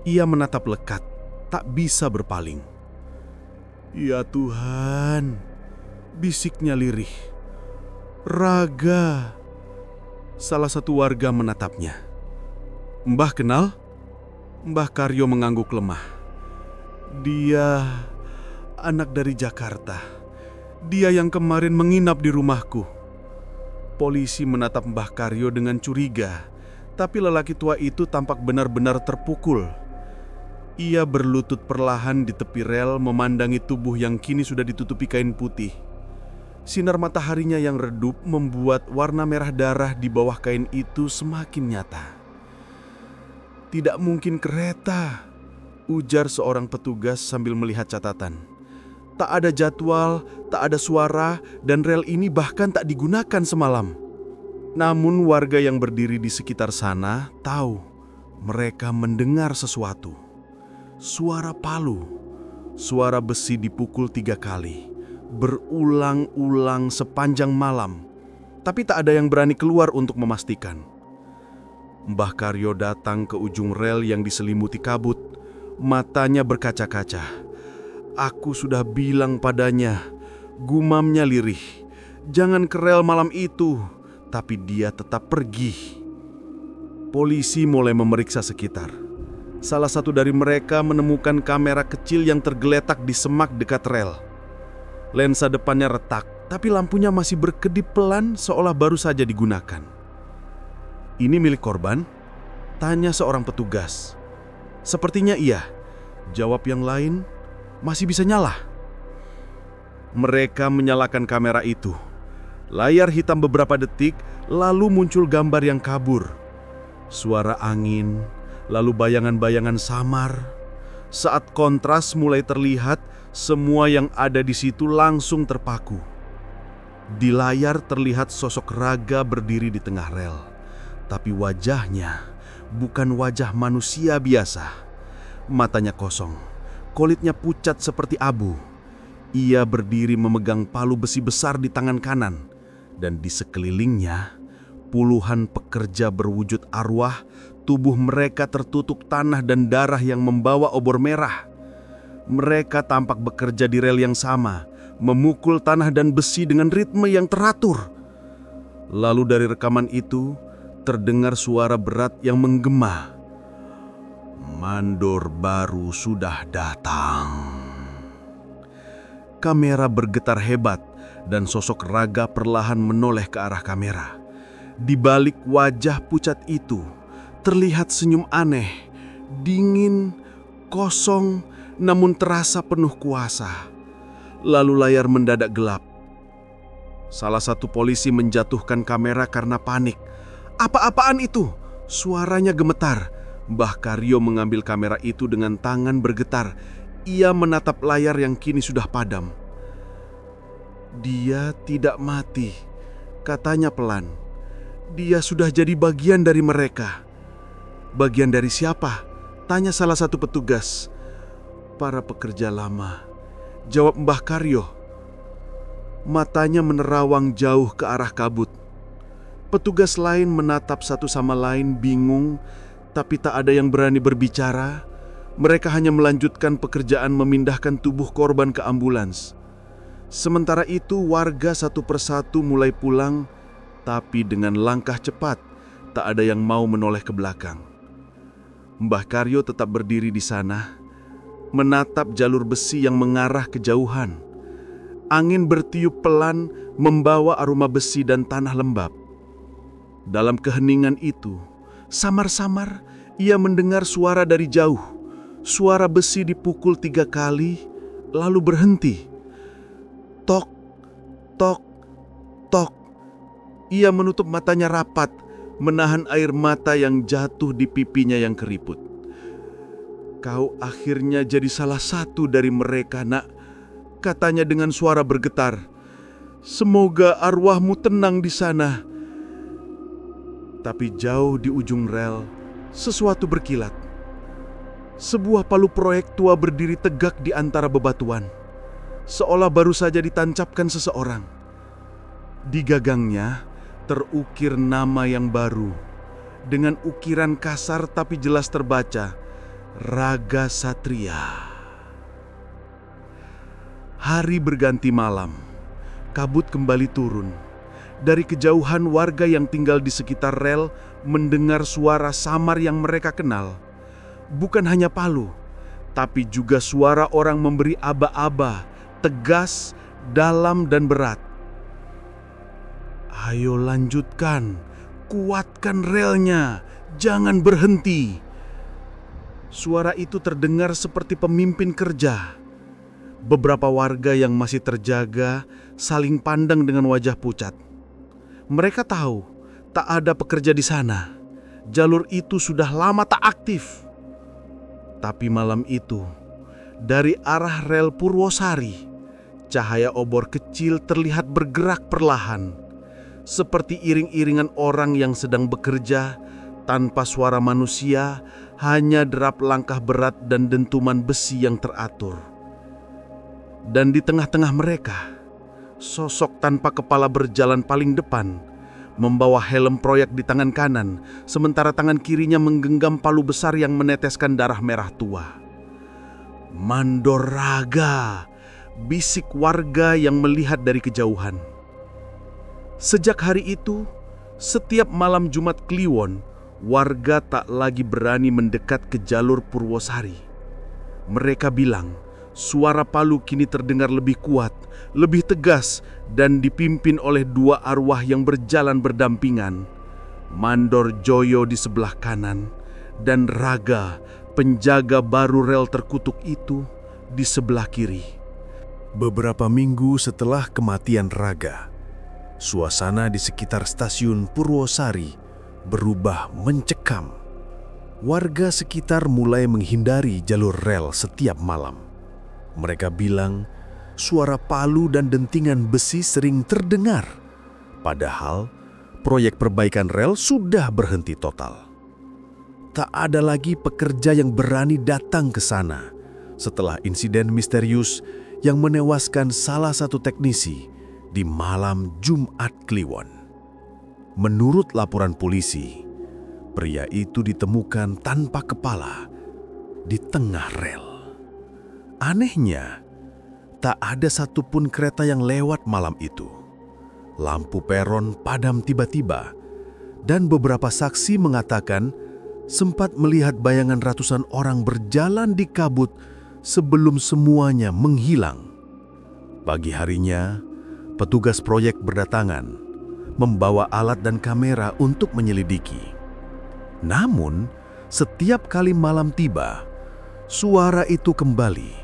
Ia menatap lekat, tak bisa berpaling. "Ya Tuhan," bisiknya lirih. "Raga." Salah satu warga menatapnya. "Mbah kenal?" Mbah Karyo mengangguk lemah. "Dia anak dari Jakarta. Dia yang kemarin menginap di rumahku." Polisi menatap Mbah Karyo dengan curiga, tapi lelaki tua itu tampak benar-benar terpukul. Ia berlutut perlahan di tepi rel memandangi tubuh yang kini sudah ditutupi kain putih. Sinar mataharinya yang redup membuat warna merah darah di bawah kain itu semakin nyata. "Tidak mungkin kereta," ujar seorang petugas sambil melihat catatan. "Tak ada jadwal, tak ada suara, dan rel ini bahkan tak digunakan semalam." Namun warga yang berdiri di sekitar sana tahu mereka mendengar sesuatu. Suara palu, suara besi dipukul 3 kali, berulang-ulang sepanjang malam, tapi tak ada yang berani keluar untuk memastikan. Mbah Karyo datang ke ujung rel yang diselimuti kabut, matanya berkaca-kaca. "Aku sudah bilang padanya," gumamnya lirih, "jangan ke rel malam itu," tapi dia tetap pergi. Polisi mulai memeriksa sekitar. Salah satu dari mereka menemukan kamera kecil yang tergeletak di semak dekat rel. Lensa depannya retak, tapi lampunya masih berkedip pelan seolah baru saja digunakan. "Ini milik korban?" tanya seorang petugas. "Sepertinya iya," jawab yang lain. "Masih bisa nyala." Mereka menyalakan kamera itu. Layar hitam beberapa detik, lalu muncul gambar yang kabur. Suara angin, lalu bayangan-bayangan samar. Saat kontras mulai terlihat, semua yang ada di situ langsung terpaku. Di layar terlihat sosok Raga berdiri di tengah rel, tapi wajahnya bukan wajah manusia biasa. Matanya kosong, kulitnya pucat seperti abu. Ia berdiri memegang palu besi besar di tangan kanan, dan di sekelilingnya puluhan pekerja berwujud arwah. Tubuh mereka tertutup tanah dan darah yang membawa obor merah. Mereka tampak bekerja di rel yang sama, memukul tanah dan besi dengan ritme yang teratur. Lalu dari rekaman itu terdengar suara berat yang menggema. Mandor baru sudah datang. Kamera bergetar hebat dan sosok Raga perlahan menoleh ke arah kamera. Di balik wajah pucat itu terlihat senyum aneh, dingin, kosong, namun terasa penuh kuasa. Lalu layar mendadak gelap. Salah satu polisi menjatuhkan kamera karena panik. "Apa-apaan itu?" Suaranya gemetar. Mbah Karyo mengambil kamera itu dengan tangan bergetar. Ia menatap layar yang kini sudah padam. "Dia tidak mati," katanya pelan. "Dia sudah jadi bagian dari mereka." "Bagian dari siapa?" tanya salah satu petugas. "Para pekerja lama," jawab Mbah Karyo. Matanya menerawang jauh ke arah kabut. Petugas lain menatap satu sama lain bingung, tapi tak ada yang berani berbicara. Mereka hanya melanjutkan pekerjaan memindahkan tubuh korban ke ambulans. Sementara itu warga satu persatu mulai pulang, tapi dengan langkah cepat. Tak ada yang mau menoleh ke belakang. Mbah Karyo tetap berdiri di sana, menatap jalur besi yang mengarah kejauhan. Angin bertiup pelan membawa aroma besi dan tanah lembab. Dalam keheningan itu, samar-samar ia mendengar suara dari jauh. Suara besi dipukul 3 kali, lalu berhenti. Tok, tok, tok. Ia menutup matanya rapat, menahan air mata yang jatuh di pipinya yang keriput. "Kau akhirnya jadi salah satu dari mereka, Nak," katanya dengan suara bergetar. "Semoga arwahmu tenang di sana." Tapi jauh di ujung rel, sesuatu berkilat. Sebuah palu proyek tua berdiri tegak di antara bebatuan, seolah baru saja ditancapkan seseorang. Di gagangnya terukir nama yang baru, dengan ukiran kasar tapi jelas terbaca, Raga Satria. Hari berganti malam, kabut kembali turun. Dari kejauhan warga yang tinggal di sekitar rel mendengar suara samar yang mereka kenal. Bukan hanya palu, tapi juga suara orang memberi aba-aba, tegas, dalam dan berat. "Ayo lanjutkan, kuatkan relnya, jangan berhenti." Suara itu terdengar seperti pemimpin kerja. Beberapa warga yang masih terjaga saling pandang dengan wajah pucat. Mereka tahu tak ada pekerja di sana. Jalur itu sudah lama tak aktif. Tapi malam itu, dari arah rel Purwosari, cahaya obor kecil terlihat bergerak perlahan, seperti iring-iringan orang yang sedang bekerja tanpa suara manusia, hanya derap langkah berat dan dentuman besi yang teratur. Dan di tengah-tengah mereka, sosok tanpa kepala berjalan paling depan, membawa helm proyek di tangan kanan, sementara tangan kirinya menggenggam palu besar yang meneteskan darah merah tua. "Mandor Raga," bisik warga yang melihat dari kejauhan. Sejak hari itu, setiap malam Jumat Kliwon, warga tak lagi berani mendekat ke jalur Purwosari. Mereka bilang, suara palu kini terdengar lebih kuat, lebih tegas, dan dipimpin oleh 2 arwah yang berjalan berdampingan. Mandor Joyo di sebelah kanan, dan Raga, penjaga baru rel terkutuk itu, di sebelah kiri. Beberapa minggu setelah kematian Raga, suasana di sekitar stasiun Purwosari berubah mencekam. Warga sekitar mulai menghindari jalur rel setiap malam. Mereka bilang suara palu dan dentingan besi sering terdengar. Padahal proyek perbaikan rel sudah berhenti total. Tak ada lagi pekerja yang berani datang ke sana setelah insiden misterius yang menewaskan salah satu teknisi di malam Jumat Kliwon. Menurut laporan polisi, pria itu ditemukan tanpa kepala di tengah rel. Anehnya, tak ada satupun kereta yang lewat malam itu. Lampu peron padam tiba-tiba, dan beberapa saksi mengatakan sempat melihat bayangan ratusan orang berjalan di kabut sebelum semuanya menghilang. Pagi harinya, petugas proyek berdatangan, membawa alat dan kamera untuk menyelidiki. Namun, setiap kali malam tiba, suara itu kembali.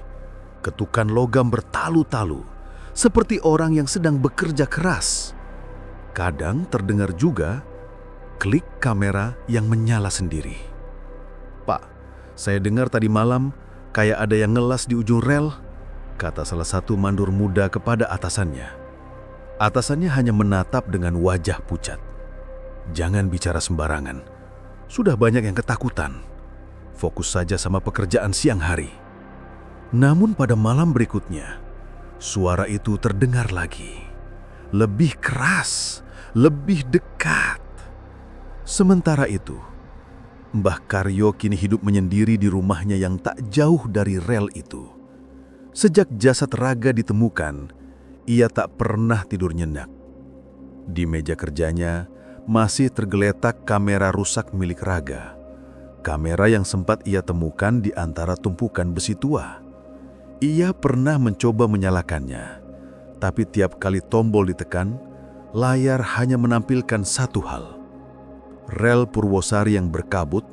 Ketukan logam bertalu-talu, seperti orang yang sedang bekerja keras. Kadang terdengar juga klik kamera yang menyala sendiri. "Pak, saya dengar tadi malam kayak ada yang ngelas di ujung rel," kata salah satu mandor muda kepada atasannya. Atasannya hanya menatap dengan wajah pucat. "Jangan bicara sembarangan. Sudah banyak yang ketakutan. Fokus saja sama pekerjaan siang hari." Namun pada malam berikutnya, suara itu terdengar lagi. Lebih keras, lebih dekat. Sementara itu, Mbah Karyo kini hidup menyendiri di rumahnya yang tak jauh dari rel itu. Sejak jasad Raga ditemukan, ia tak pernah tidur nyenyak. Di meja kerjanya masih tergeletak kamera rusak milik Raga. Kamera yang sempat ia temukan di antara tumpukan besi tua. Ia pernah mencoba menyalakannya, tapi tiap kali tombol ditekan, layar hanya menampilkan satu hal: rel Purwosari yang berkabut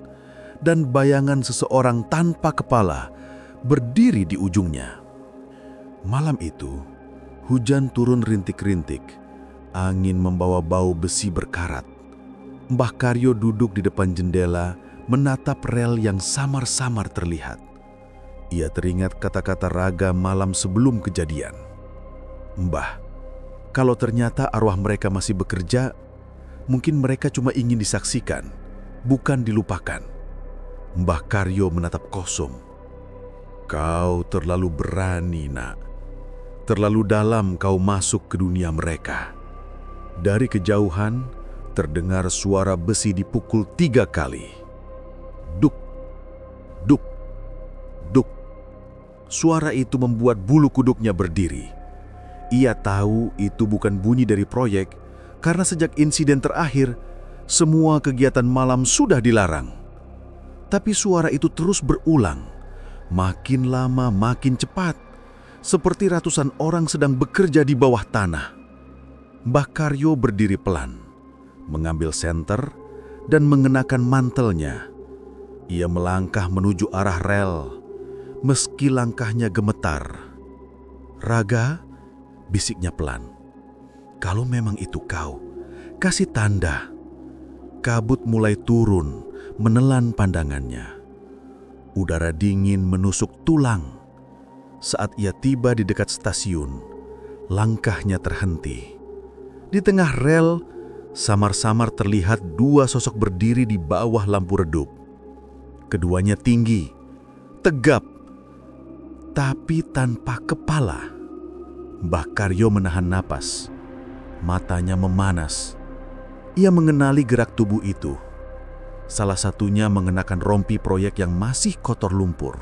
dan bayangan seseorang tanpa kepala berdiri di ujungnya. Malam itu, hujan turun rintik-rintik, angin membawa bau besi berkarat. Mbah Karyo duduk di depan jendela menatap rel yang samar-samar terlihat. Ia teringat kata-kata Raga malam sebelum kejadian. "Mbah, kalau ternyata arwah mereka masih bekerja, mungkin mereka cuma ingin disaksikan, bukan dilupakan." Mbah Karyo menatap kosong. "Kau terlalu berani, Nak. Terlalu dalam kau masuk ke dunia mereka." Dari kejauhan, terdengar suara besi dipukul 3 kali. Duk, duk, duk. Suara itu membuat bulu kuduknya berdiri. Ia tahu itu bukan bunyi dari proyek, karena sejak insiden terakhir, semua kegiatan malam sudah dilarang. Tapi suara itu terus berulang, makin lama makin cepat, seperti ratusan orang sedang bekerja di bawah tanah. Mbah Karyo berdiri pelan, mengambil senter dan mengenakan mantelnya. Ia melangkah menuju arah rel, meski langkahnya gemetar. "Raga," bisiknya pelan, "kalau memang itu kau, kasih tanda." Kabut mulai turun, menelan pandangannya. Udara dingin menusuk tulang. Saat ia tiba di dekat stasiun, langkahnya terhenti. Di tengah rel, samar-samar terlihat 2 sosok berdiri di bawah lampu redup. Keduanya tinggi, tegap, tapi tanpa kepala. Mbah Karyo menahan napas, matanya memanas. Ia mengenali gerak tubuh itu. Salah satunya mengenakan rompi proyek yang masih kotor lumpur.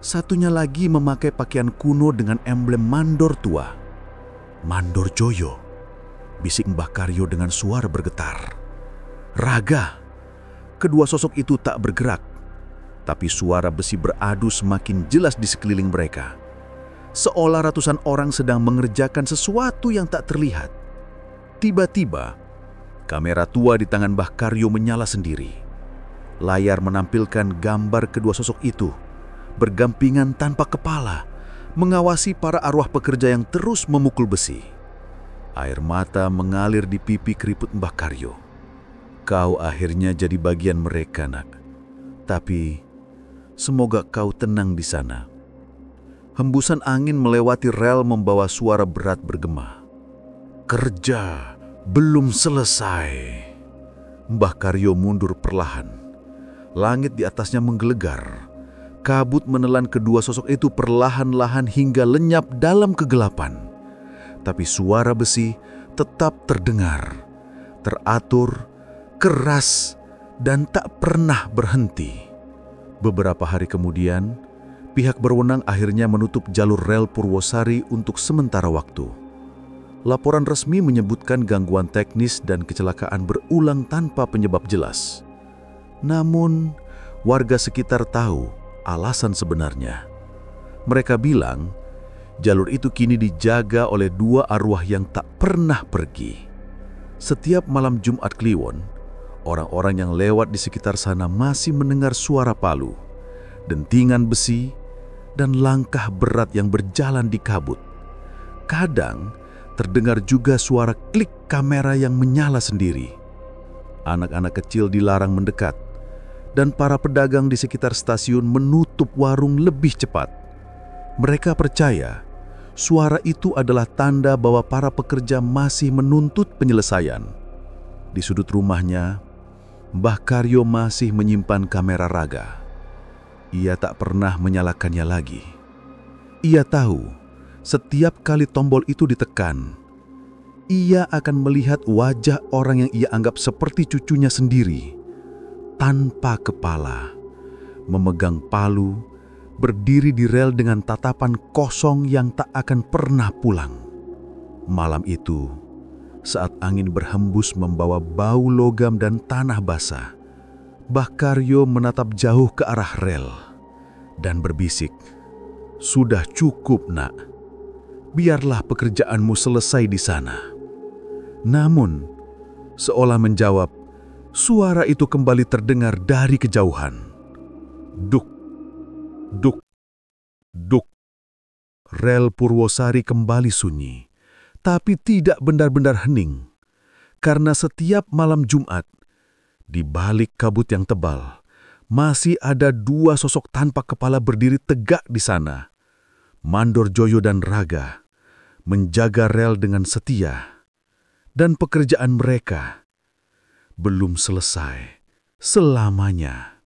Satunya lagi memakai pakaian kuno dengan emblem mandor tua. "Mandor Joyo," bisik Mbah Karyo dengan suara bergetar. "Raga." Kedua sosok itu tak bergerak, tapi suara besi beradu semakin jelas di sekeliling mereka. Seolah ratusan orang sedang mengerjakan sesuatu yang tak terlihat. Tiba-tiba, kamera tua di tangan Mbah Karyo menyala sendiri. Layar menampilkan gambar kedua sosok itu, bergampingan tanpa kepala, mengawasi para arwah pekerja yang terus memukul besi. Air mata mengalir di pipi keriput Mbah Karyo. "Kau akhirnya jadi bagian mereka, Nak. Tapi semoga kau tenang di sana." Hembusan angin melewati rel membawa suara berat bergema. Kerja belum selesai. Mbah Karyo mundur perlahan. Langit di atasnya menggelegar. Kabut menelan kedua sosok itu perlahan-lahan hingga lenyap dalam kegelapan. Tapi suara besi tetap terdengar, teratur, keras, dan tak pernah berhenti. Beberapa hari kemudian, pihak berwenang akhirnya menutup jalur rel Purwosari untuk sementara waktu. Laporan resmi menyebutkan gangguan teknis dan kecelakaan berulang tanpa penyebab jelas. Namun, warga sekitar tahu alasan sebenarnya. Mereka bilang, jalur itu kini dijaga oleh dua arwah yang tak pernah pergi. Setiap malam Jumat Kliwon, orang-orang yang lewat di sekitar sana masih mendengar suara palu, dentingan besi, dan langkah berat yang berjalan di kabut. Kadang terdengar juga suara klik kamera yang menyala sendiri. Anak-anak kecil dilarang mendekat, dan para pedagang di sekitar stasiun menutup warung lebih cepat. Mereka percaya suara itu adalah tanda bahwa para pekerja masih menuntut penyelesaian. Di sudut rumahnya, Mbah Karyo masih menyimpan kamera raga. Ia tak pernah menyalakannya lagi. Ia tahu, setiap kali tombol itu ditekan, ia akan melihat wajah orang yang ia anggap seperti cucunya sendiri, tanpa kepala, memegang palu, berdiri di rel dengan tatapan kosong yang tak akan pernah pulang. Malam itu, saat angin berhembus membawa bau logam dan tanah basah, Mbah Karyo menatap jauh ke arah rel dan berbisik, "Sudah cukup, Nak. Biarlah pekerjaanmu selesai di sana." Namun, seolah menjawab, suara itu kembali terdengar dari kejauhan. Duk, duk, duk. Rel Purwosari kembali sunyi, tapi tidak benar-benar hening. Karena setiap malam Jumat, di balik kabut yang tebal, masih ada dua sosok tanpa kepala berdiri tegak di sana. Mandor Joyo dan Raga menjaga rel dengan setia, dan pekerjaan mereka belum selesai selamanya.